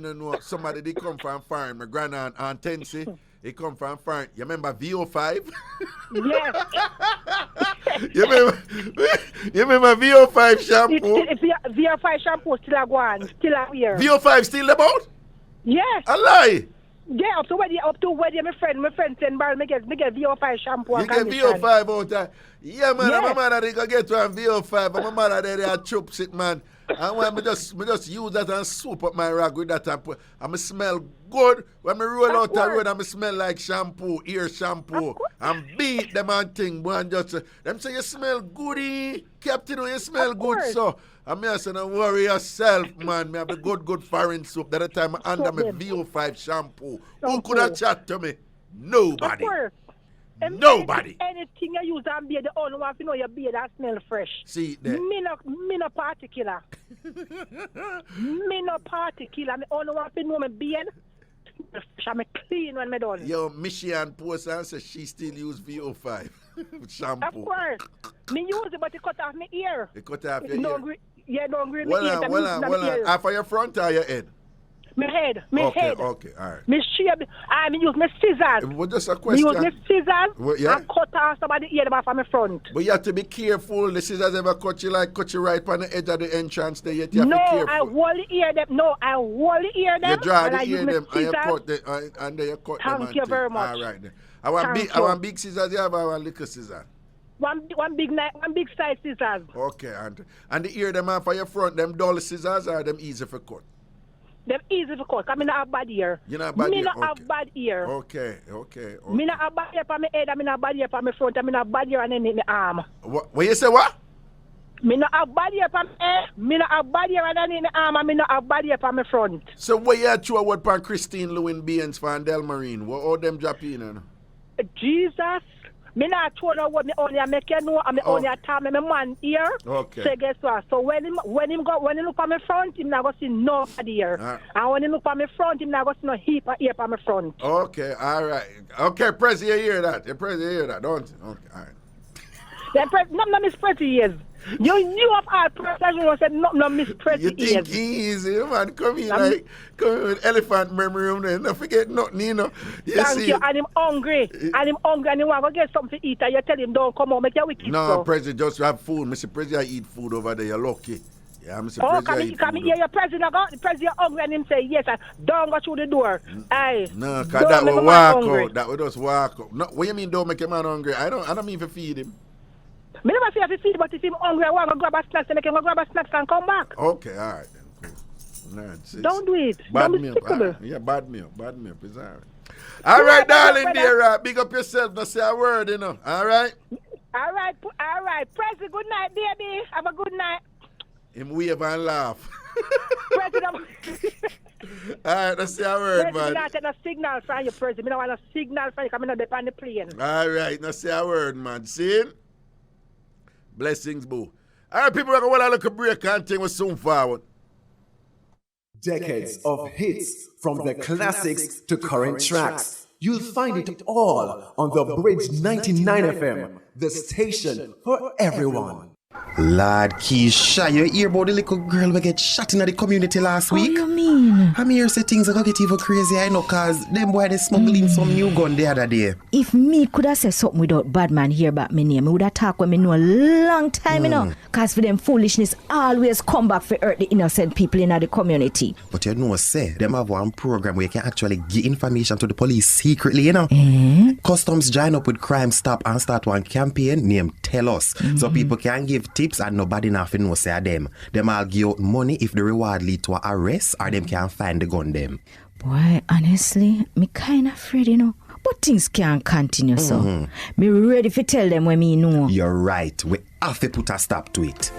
no know somebody did come from foreign. My grandaunt Aunt Tensi, he come from foreign. You remember VO5? Yes. you remember VO5 shampoo? VO5 shampoo still a go on, still a wear. VO5 still about? Yes. A lie. Yeah, up to where my friend send barrel, me get VO5 shampoo. You get VO5 out there. Yeah, man, my mother they go get one VO5, and my mother they are chops it, man. And when me just use that and soup up my rag with that and me smell good. When me roll out the road and me smell like shampoo, ear shampoo. And beat them and thing, boy, and just them say you smell goody. Captain, you smell good, so. And me I say, don't worry yourself, man. Me have a good foreign soap. That time I under me VO5 shampoo. Who could have chat to me? Nobody. Nobody. Anything you use and beard, the only one to know your beard that smell fresh. See there. Me no particular. Me no particular. Me only one to know my beard. I'm clean when me done. Yo, Michigan post and say she still use VO5 shampoo. Of course. Me use it, but it cut off my ear. It cut off your ear? Yeah, don't agree. Well on. Half of your front or your head? My head. Okay, all right. Me shave. I use my scissors. Well, just a question. Me use my scissors and cut off somebody ear from my front. But you have to be careful. The scissors ever cut you right on the edge of the entrance there. You have to be careful. I wall ear them. You draw the ear them and you cut them and then you cut them. Thank you very much. All right then. I want big scissors. You have one little scissors. One big size scissors. Okay, and the ear them for your front, them dull scissors or them easy for cut? Them easy for cut, because I not have bad ear. You not bad ear? Me not have bad ear. Okay. Me not have bad ear for my head, I not have bad ear for my front, I not have bad ear and then my arm. What you say what? Me not have bad ear for my head, me not have bad ear and then my arm, and me not have bad ear for my front. So what you throw what for Christine Lewin Baines for Tambourine? What all them Japan? Jesus. Me not throw no word, me only make you know, and me only tell me my man here. Okay. So guess what? So when him look at my front, him not go see nobody here. And when he look at my front, him not go see no heap of ear for my front. Okay, all right. Okay, Prezi, you hear that? Don't you? Okay, all right. No Miss Pretty ears. You have all person who said no Miss Pretty ears. You think easy, man? Come in with elephant memory room there. Don't forget nothing, you know. Thank you. And him hungry. And he want to get something to eat. And you tell him don't come on, make your wicked. No, President, just have food. Mr. President, I eat food over there. You're lucky. Yeah, Mr. President, I eat food. Come here, your president hungry and him say yes. Don't go through the door. Aye. No, because that will walk out. That will just walk out. No, what you mean don't make a man hungry? I don't mean to feed him. Me never say if he feed, but if he's hungry, I want to grab a snack, and I can go grab a snack and come back. Okay, all right then. Cool. Right, don't do it. Bad don't me be up. Yeah, bad me up. It's all right. All right, darling, dear. Big up yourself. Don't say a word, you know. All right? All right. President, good night, baby. Have a good night. Him wave and laugh. President. All right, that's your word, man. I'm not getting a signal from you, President. I don't want a signal from you coming up on the plane. All right, that's your word, man. See? Blessings, boo. All right, people, we're going to look a break and thing. We're soon forward. Decades of hits from the classics to current tracks. You'll find it all on the Bridge 99 FM, the station for everyone. Lord Keisha, you hear about the little girl we get shot in the community last week? What do you mean? I'm here say things are going to get even crazy, I know, cause them boy they smuggling some new gun the other day. If me could have said something without bad man hear about me name, I would have talked with me know a long time, you know. Cause for them foolishness always come back for hurt the innocent people in the community. But you know, say, them have one program where you can actually give information to the police secretly, you know. Customs join up with Crime Stop and start one campaign named Tell Us. So people can give tips and nobody nothing know say them. Them all give out money if the reward lead to an arrest or them can find the gun them. Boy, honestly, me kind of afraid, you know. But things can't continue, so. Me ready to tell them when me know. You're right. We have to put a stop to it.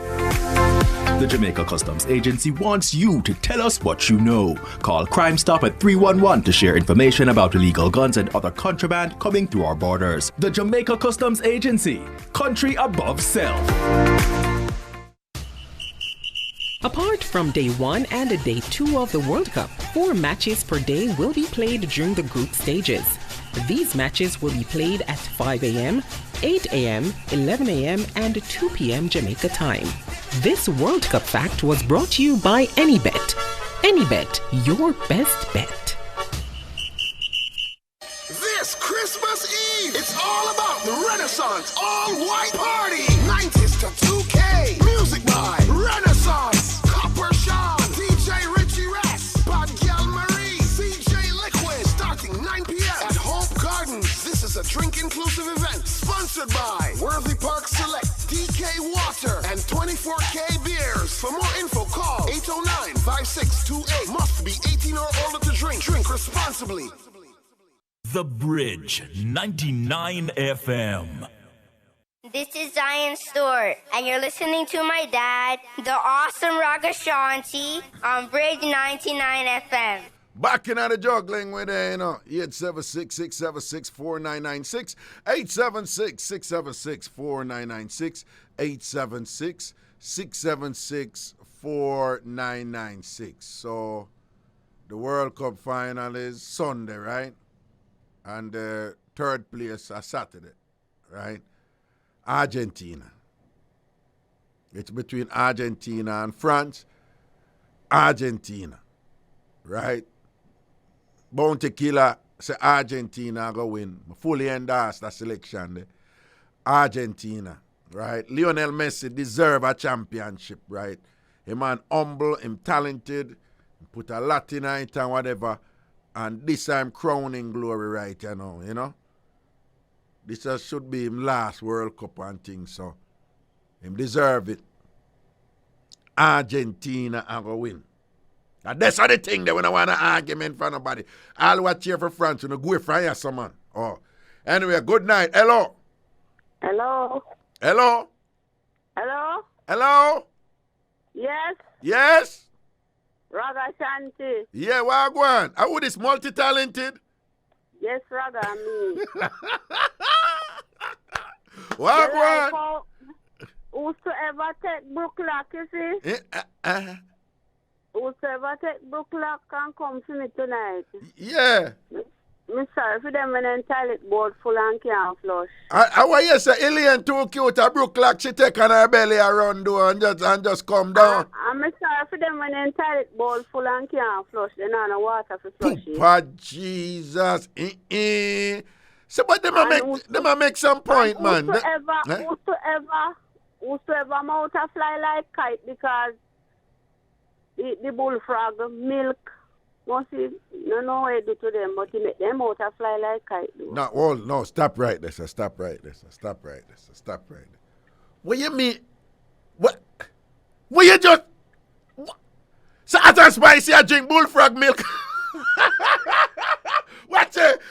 The Jamaica Customs Agency wants you to tell us what you know. Call Crime Stop at 311 to share information about illegal guns and other contraband coming through our borders. The Jamaica Customs Agency, country above self. Apart from day 1 and day 2 of the World Cup, 4 matches per day will be played during the group stages. These matches will be played at 5 a.m., 8 a.m., 11 a.m., and 2 p.m. Jamaica time. This World Cup fact was brought to you by AnyBet. AnyBet, your best bet. This Christmas Eve, it's all about the Renaissance all-white party. 90s to 2K. Music by Renaissance. Copper Sean, DJ Richie Rest, Bad Gal Marie, CJ Liquid. Starting 9 p.m. at Hope Gardens. This is a drink-inclusive event sponsored by Worthy Park Select, DK Water, and 24K Beers. For more info, call 809-5628. Must be 18 or older to drink. Drink responsibly. The Bridge 99 FM. This is Zion Stewart, and you're listening to my dad, the awesome Ragashanti, on Bridge 99 FM. Back in the juggling with 876-676-4996, 876-676-4996, 876-676-4996. So the World Cup final is Sunday, right? And the third place is Saturday, right? Argentina. It's between Argentina and France. Argentina, right? Bounty Killer say Argentina go win. Fully endorse that selection there. Argentina, right? Lionel Messi deserve a championship, right? A man humble, him talented, put a lot in it and whatever. And this time crowning glory right now, you know? This should be him last World Cup and things, so him deserve it. Argentina are going to win. And that's the thing that when I want an argument for nobody. I'll watch here for France, you know, go for you, some man. Oh. Anyway, good night. Hello. Hello. Hello. Hello. Hello. Yes. Yes. Ragashanti. Yeah, Wagwan. Who this multi-talented? Yes, Raga, me. Wagwan. Whosoever take Brooklock, you see? Whosoever take Brooklock can come to me tonight. Yeah. Me sorry for them when the toilet board full and can't flush. How you say Alien too cute, a Brooklock she take on her belly around door and just come down? I'm sorry for them when the toilet board full and can't flush. They don't know water for flushing. Poopa Jesus. So but them make some point, man. Whosoever mouth a fly like kite because the bullfrog milk. Mostly, no what I do to them, but he make them out and fly like kite. No, stop right there, sir. Stop right there. What you mean? What you just... What? So as a spicy, I drink bullfrog milk. What's it?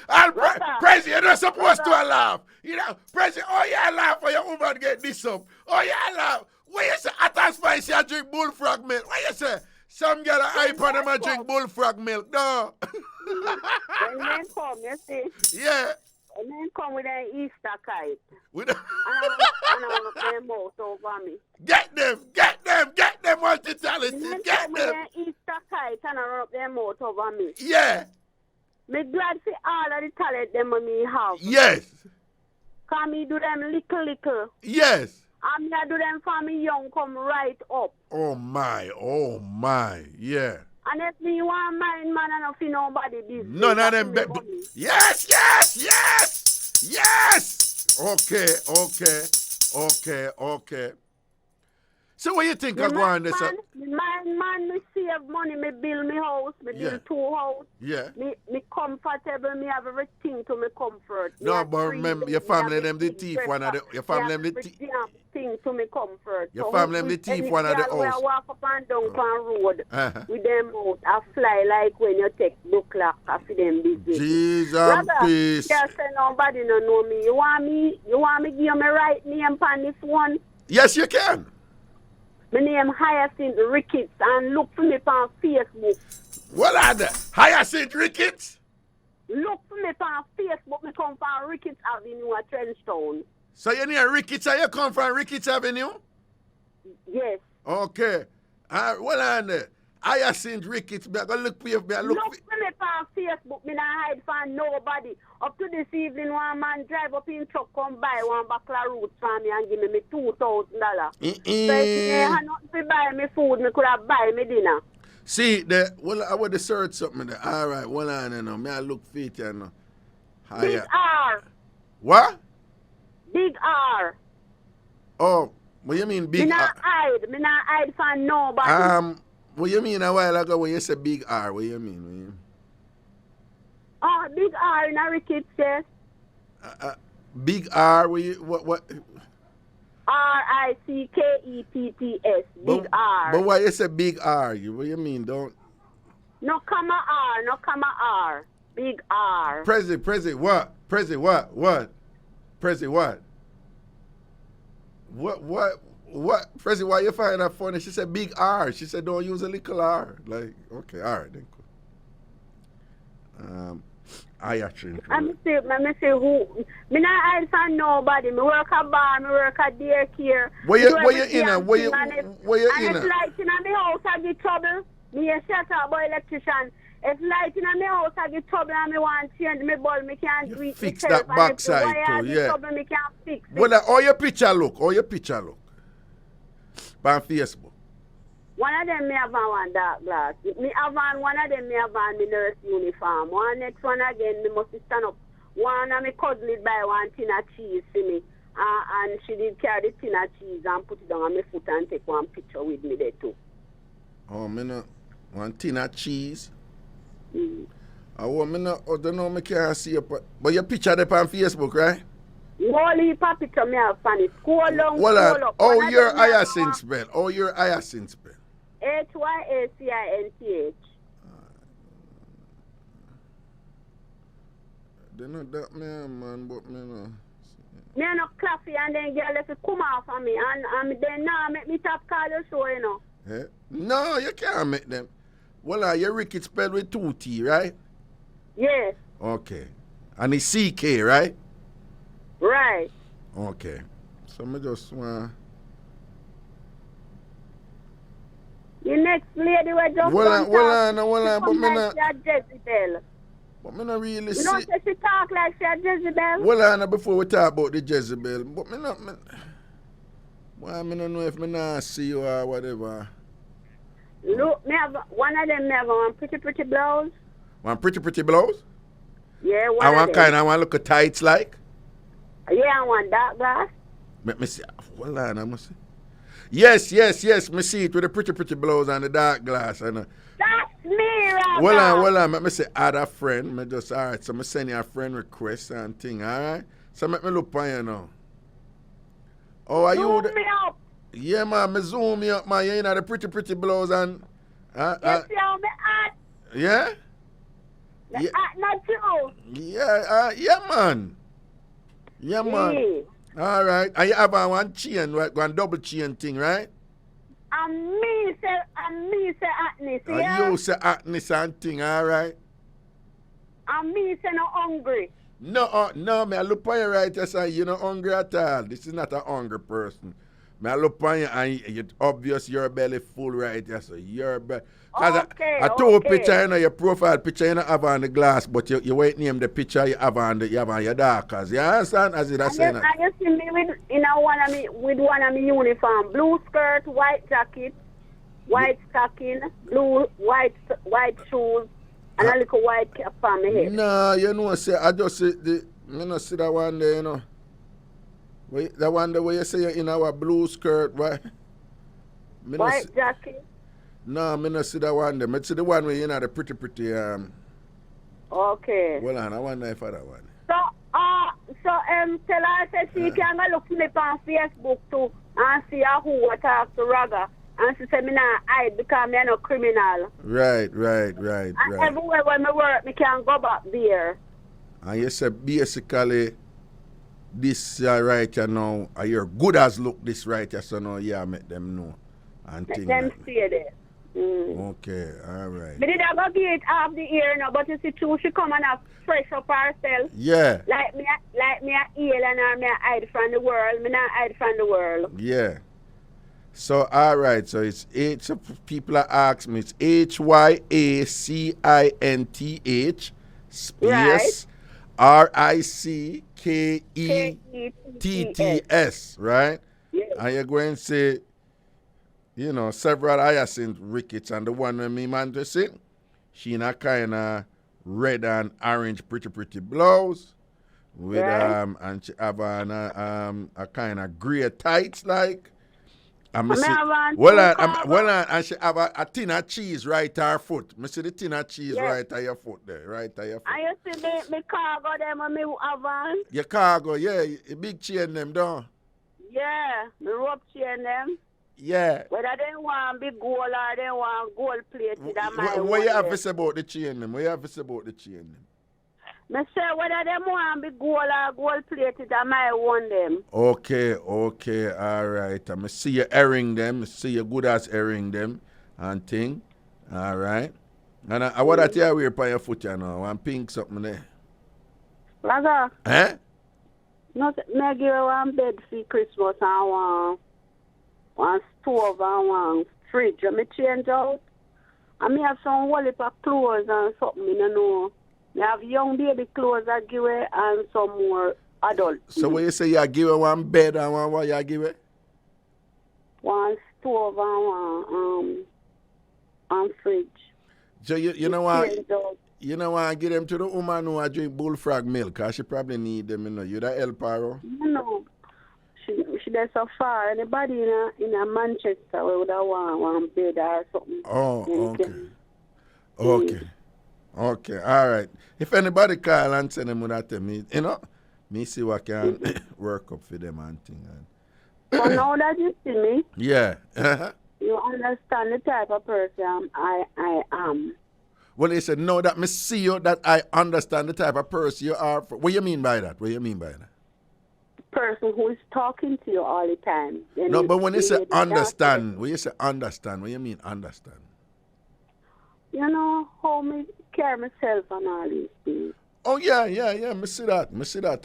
Crazy, you're not supposed to laugh. You know, President, oh yeah, laugh for your woman get this up. Oh yeah, laugh. What you say? At a spicy, I drink bullfrog milk. What you say? Some girl a hype on them and drink bullfrog milk. No. When men come, you see? Yeah. When men come with an Easter kite. With and I want to play mouth over me. Get them, multi-talented. Men Get come them. with an Easter kite and I run up their mouth over me. Yeah. Me glad for all of the talent them me have. Yes. Can me do them little. Yes. And me do them for me young come right up. Oh my, yeah. And if me want mine, man, I don't feel nobody business. None of them. Yes. Okay. So what you think of going this up? Man, me save money, me build me house, me build 2 houses. Yeah. Me comfortable, me have everything to me comfort. No, but remember, your family them the thief one of the. Your family them the thief. Thing to me comfort. Your family them the thief one of the house. I walk up and down on road with them out. I fly like when you take the clock after them busy. Jesus and peace. Can't say nobody no know me. You want me give me right name on this one? Yes, you can. My name Hyacinth Ricketts and look for me on Facebook. What are the Hyacinth Ricketts? Look for me on Facebook. Me come from Ricketts Avenue at Trenchtown. So you near Ricketts and you come from Ricketts Avenue? Yes. Okay. What on there? Hyacinth Ricketts. Me go look for you. Look for me on Facebook. Me not hide from nobody. Up to this evening, one man drive up in truck, come buy one buckle of roots for me and give me $2,000. So if me had nothing to buy me food, me could have buy me dinner. See, I would have searched something there. All right, one on there now. Me I look for it, you know. Big R. What? Big R. Oh, what you mean big R? Me not hide from nobody. What you mean a while ago when you say big R? What you mean? Oh, big R in a Ricketts, yes. Big R, what? Ricketts, big R. But why you say big R? What you mean? Don't. No comma R. Big R. President, what? President, what? President, what? What? President, why you find that funny? She said big R. She said don't use a little R. Like, okay, all right, then. I actually. Let me say who. Me not hide from nobody. Me work a bar. Me work a daycare. Where you in? And if light in my house, I get trouble. Me a shut up boy electrician. If light in my house, I get trouble and me want change me bulb. Me can't do it. Fix that backside too. Yeah. Trouble, me can't fix it. Well, all your picture look. On Facebook. One of them me have on one dark glass. Me have on one of them me have on the nurse uniform. One next one again me must stand up. One of me cuddled by one tin of cheese for me. And she did carry the tin of cheese and put it down on my foot and take one picture with me there too. Oh, me no one tin of cheese. I don't know me can't see it, but your picture there on Facebook, right? Only picture me have funny. Scroll down, scroll up. Oh, you're Hyacinth spell. Hyacinth. Hyacinth. They know that man, but me no. Me no clappy and then girl if you come off of me and then now make me top call your show, you know. Eh? No, you can't make them. Well, your Ricketts spelled with 2 T, right? Yes. Okay. And it's CK, right? Right. Okay. So me just want. The next lady will just Well on, but me not. Jezebel. But me not really see. You know say she talk like she a Jezebel? Well on, before we talk about the Jezebel, but me not. Why me not know if me not see you or whatever. Look, me have one of them. Me have one pretty blouse. One pretty blouse? Yeah, one. I want kind. I want look at tights like. Yeah, I want dark glass. Let me see. Well on, I must see. Yes. Me see it with the pretty blouse and the dark glass and. That's me, right? Well on. Let me say add a friend. Me just all right. So me send you a friend request and thing. All right. So make me look on you now. Oh, are you? Zoom me up. Yeah, man. Me zoom me up, man. You know the pretty blouse and. You see how me act? Yeah. Act not you. Yeah, man. Yeah, man. All right. And you have one chain, right? One double chain thing, right? And me say Atney, see? And you say Atney and thing, all right? And me say no hungry. No, me I look on you right, you say you're not hungry at all. This is not a hungry person. Me I look on you and it's obvious your belly full right, yes, so your belly. I told picture, you know, your profile picture, you don't have on the glass, but you wait name the picture you have on your darkers. You understand? As it is saying. I just see me with one of my uniform, blue skirt, white jacket, white stocking, white shoes, and a little white cap on my head. No, you know, I just see see that one there, you know. Wait, the one there where you say you're in our blue skirt, right? White jacket. No, me not see that one there. I see the one where you know the pretty Okay. Well, I wonder if I that one. So tell her that she can go look me on Facebook too and see who I talk to Raga. And she said me not hide because me no criminal. Right. And everywhere when I work, me can go back there. And you say basically this right here now, you're good as look this right here, so now make them know. And make them stay there. Okay, all right. But did I go get it off the ear now, but you see too, she come and have fresh up herself. Yeah. Like me a eel and her, me a hide from the world. Me not hide from the world. Yeah. So, all right, so it's so people are asking me, it's HYACINTH space RICKETTS, right? Yeah. And you're going to say, you know, several hyacinth rickets, and the one with me man to see, she in a kind of red and orange pretty blouse with and she have a kind of gray tights like. And and she have a tin of cheese right at her foot. Me see the tin of cheese right at your foot there, right at your foot. And you see me cargo them and me have on? Your cargo, yeah, a big chain them down. Yeah, me rope chain them. Yeah. Whether they want big gold or they want gold plated, what you have to say about the chain them? What you have to say about the chain them? Me say whether they want big gold or gold plated, I might want them. Okay, all right. I see you airing them. I see you good as airing them and thing. All right. And what that you wear on your foot, you know? One pink something there. Raga. Eh? No, me give you one bed for Christmas and one stove and one fridge. Me change out. And me have some whole heap of clothes and something, you know. Me have young baby clothes I give away and some more adult. So when you say you give away one bed and what you give away? One stove and one fridge. So you know what? You know why I give them to the woman who drink bullfrog milk? Because she probably need them, you know. You that help her? No. She does so far. Anybody in a Manchester would have one bed or something. Oh, okay. Okay, all right. If anybody call and send them that to me, you know, me see what can work up for them and thing. So now that you see me, yeah, you understand the type of person I am. Well, they said, no, that me see you, that I understand the type of person you are. What do you mean by that? Person who is talking to you all the time. No, but when you say understand, what do you mean understand? You know, how me care myself and all these things. Oh, yeah, me see that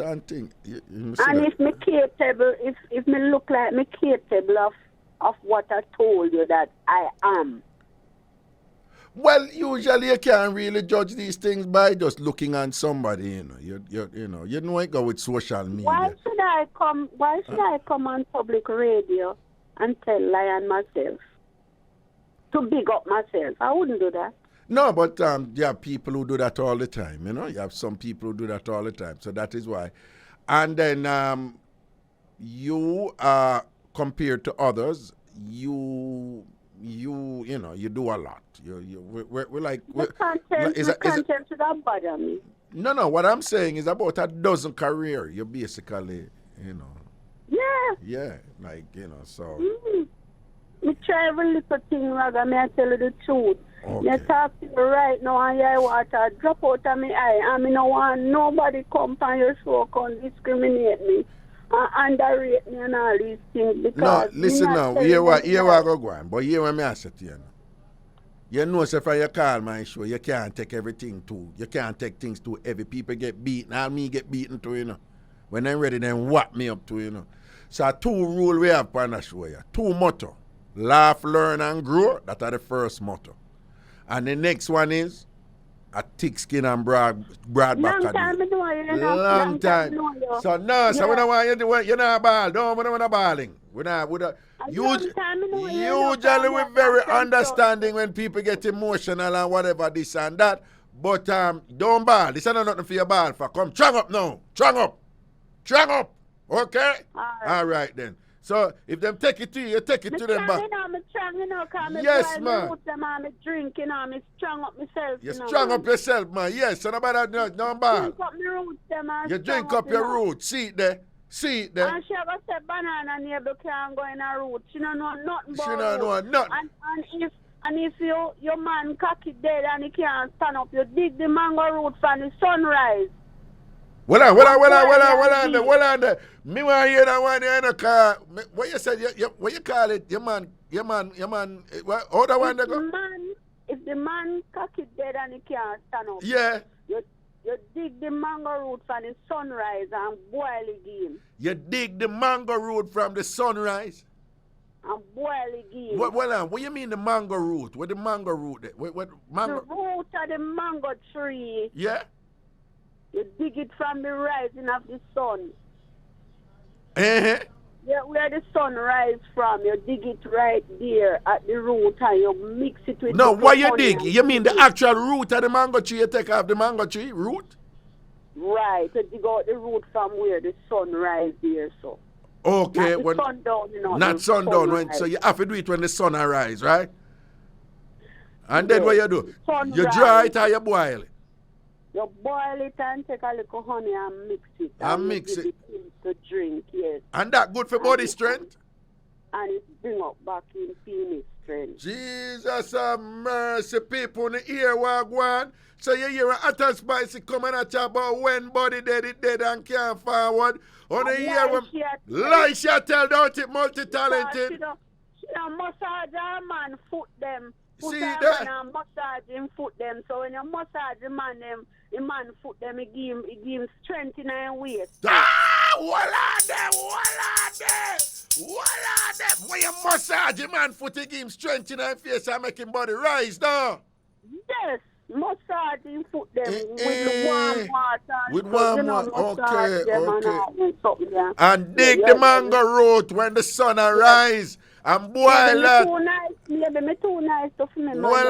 and think. If me capable, if me look like me capable of what I told you that I am. Well, usually you can't really judge these things by just looking at somebody, you know. You know it go with social media. Why should I come on public radio and tell lie on myself? To big up myself. I wouldn't do that. No, but you have people who do that all the time, you know. You have some people who do that all the time. So that is why. And then you are compared to others, you know, you do a lot. We're like... The content should not bother me. No, what I'm saying is about a dozen career. You basically, you know... Yeah, like, you know, so... Me try every little thing, Raga, may I tell you the truth. Okay. You talk to me right now and your water drop out of my eye. I mean, I want nobody come from your show and discriminate me and underrate me and all these things. No, Because listen now. Here what I go on. But here what me ask it to you now. You know, so if you call my show, you can't take everything too. You can't take things too heavy. People get beaten. All me get beaten too, you know. When I'm ready, then whap me up too, you know. So 2 rules we have on the show here. 2 motto. Laugh, learn, and grow. That are the first motto. And the next one is a thick skin and broad back. Long time I know you, Long time. So no, so we don't want you to you're not ball. No, we don't want balling. Usually we're very understanding when people get emotional and whatever this and that. But don't ball. This is not nothing for your ball for. Come strong up now. Strong up. Okay? All right then. So if them take it to you, take it to them back. I'm strong, you know, because yes, man. I'm drinking, I'm strong up myself. You strong up yourself, man. Yes, so nobody don't ball. Drink up my roots, man. You drink up your roots. See it there. And she ever said banana neighbor can't go in a root. She don't know nothing about She don't know nothing. And if your man cocky dead and he can't stand up, you dig the mango root from the sunrise. Hold on there. Me want to hear that one in the car. What you said? What you call it? Your man. What other one they go? If the man cocky dead and he can't stand up. Yeah. You dig the mango root from the sunrise and boil it again. You dig the mango root from the sunrise? And boil it again. What you mean the mango root? What the mango root? What mango? The root of the mango tree. Yeah. You dig it from the rising of the sun. Uh-huh. Yeah, where the sun rises from, you dig it right there at the root and you mix it with No, what you dig? You mean the actual root of the mango tree? You take off the mango tree root? Right, you dig out the root from where the sun rises there, so. Okay. Not the sundown, you know. Not sundown, so you have to do it when the sun arises, right? And then what you do? You dry it or you boil it? You boil it and take a little honey and mix it. And mix it. To drink, yes. And that good for body strength? And it bring up back in penis strength. Jesus have mercy, people in the ear wagwan. So you hear a hot and spicy coming at you about when body dead, it dead and can't forward. On the ear when lie she tell, don't it, multi-talented. She don't massage her man foot them. Put See her that? man and massage him foot them. So when you massage the man foot them, it give him strength in her waist. Voila them. When you massage the man foot, you give him strength in her face and make him body rise, no? Yes, massage him foot them with warm water. With warm water, okay. And dig the mango root when the sun arise. And boil that. Me too nice to me. And boil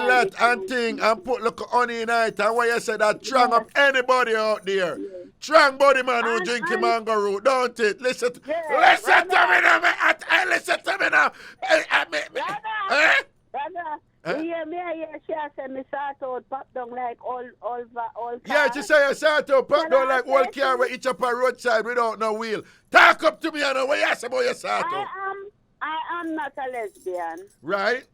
that and thing and put look honey in it. And what you say that strong up anybody out there. Strong body man who drink mango root, don't it? Listen to me now. Listen to me now. She said me sort out pop down like all car. Yeah, she say you sort out pop down like all car where each up a roadside without no wheel. Talk up to me, I know what you say about your sort out. I am not a lesbian. Right.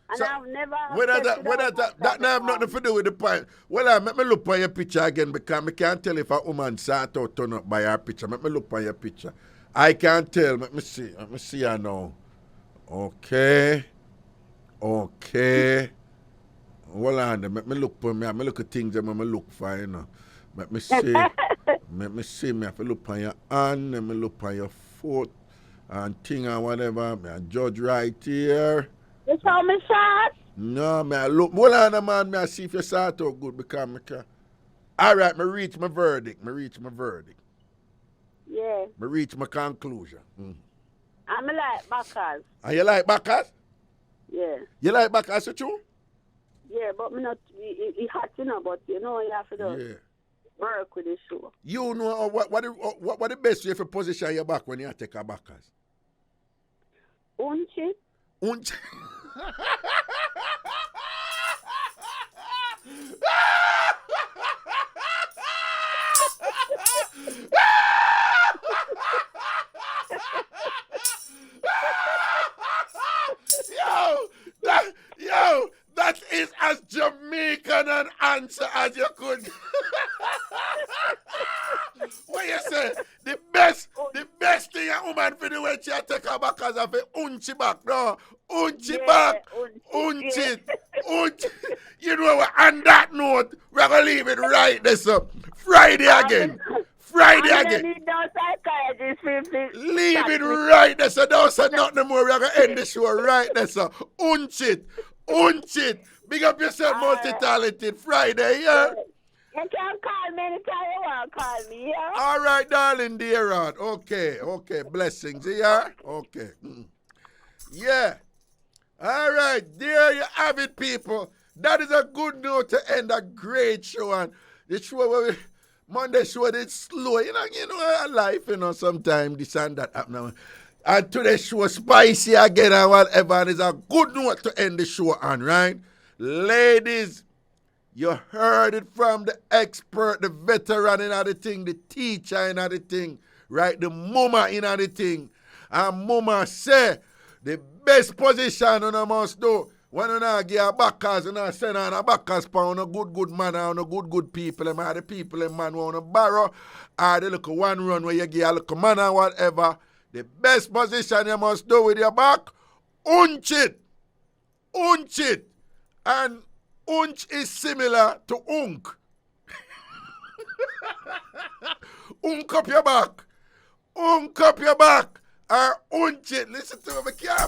And so, I've never that now have nothing to do with the point. Well, let me look for your picture again because I can't tell if a woman sort out turn up by her picture. Let me look for your picture. I can't tell. Let me see her now. Okay. Hold on, let me look for me. I look at things that I look for, you know. Let me see. Me have to look for your hand, let me look for your foot and thing and whatever. I judge right here. You saw me shot? No, I look. Hold on, man. I see if you saw it out good because I can. All right, I reach my verdict. Yeah. I reach my conclusion. I like backers. And you like backers? Yeah. You like backers too? Yeah, but me not. It hot, you know. But you know, you have to work with the show. You know what the best way for position your back when you take a backers? Unchi. Yo, answer as you could. What you say? The best thing a woman for the way she take her back as of a unchi back. No, unchi back. Unchi. You know what? On that note, we're going to leave it right there, so Friday again. Leave it right there, so don't say nothing more. We're going to end the show right there, so unchit. Big up yourself, multi-talented. Friday, yeah? You can call me anytime you want to call me, yeah? All right, darling, dear Rod. Okay. Blessings, yeah? Okay. Yeah. All right, there you have it, people. That is a good note to end a great show. And the show, Monday show, it's slow. You know, life, sometimes this and that happen. And today's show, spicy again and whatever. And it's a good note to end the show on, right? Ladies, you heard it from the expert, the veteran in the thing, the teacher in the thing, right? The mama in the thing. And mama say, the best position you must do when you not give a backers, you not send on a backers for a good man and a good people, and the people and man want to borrow, or the little one run where you give a little man or whatever. The best position you must do with your back, unch it. And unch is similar to unk. Unk up your back. Or unch it. Listen to me. I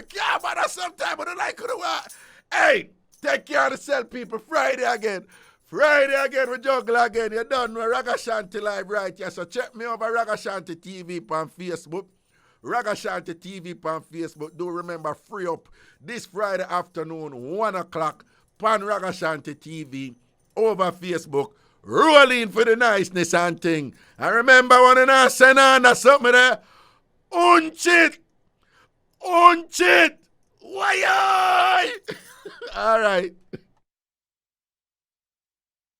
can't bother sometimes, but I like it. Hey, take care of yourself, people. Friday again, we juggle again. You done with Ragashanti live right here. So check me over Ragashanti TV on Facebook. Ragashanti TV on Facebook. Do remember, free up this Friday afternoon, 1 o'clock, pan Ragashanti TV over Facebook. Rolling for the niceness and thing. And remember, when I send on something there, unch it. Why? All right.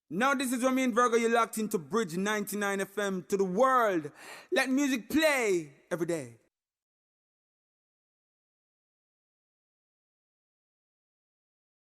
Now this is what me and Virgo, you're locked into Bridge 99 FM to the world. Let music play every day.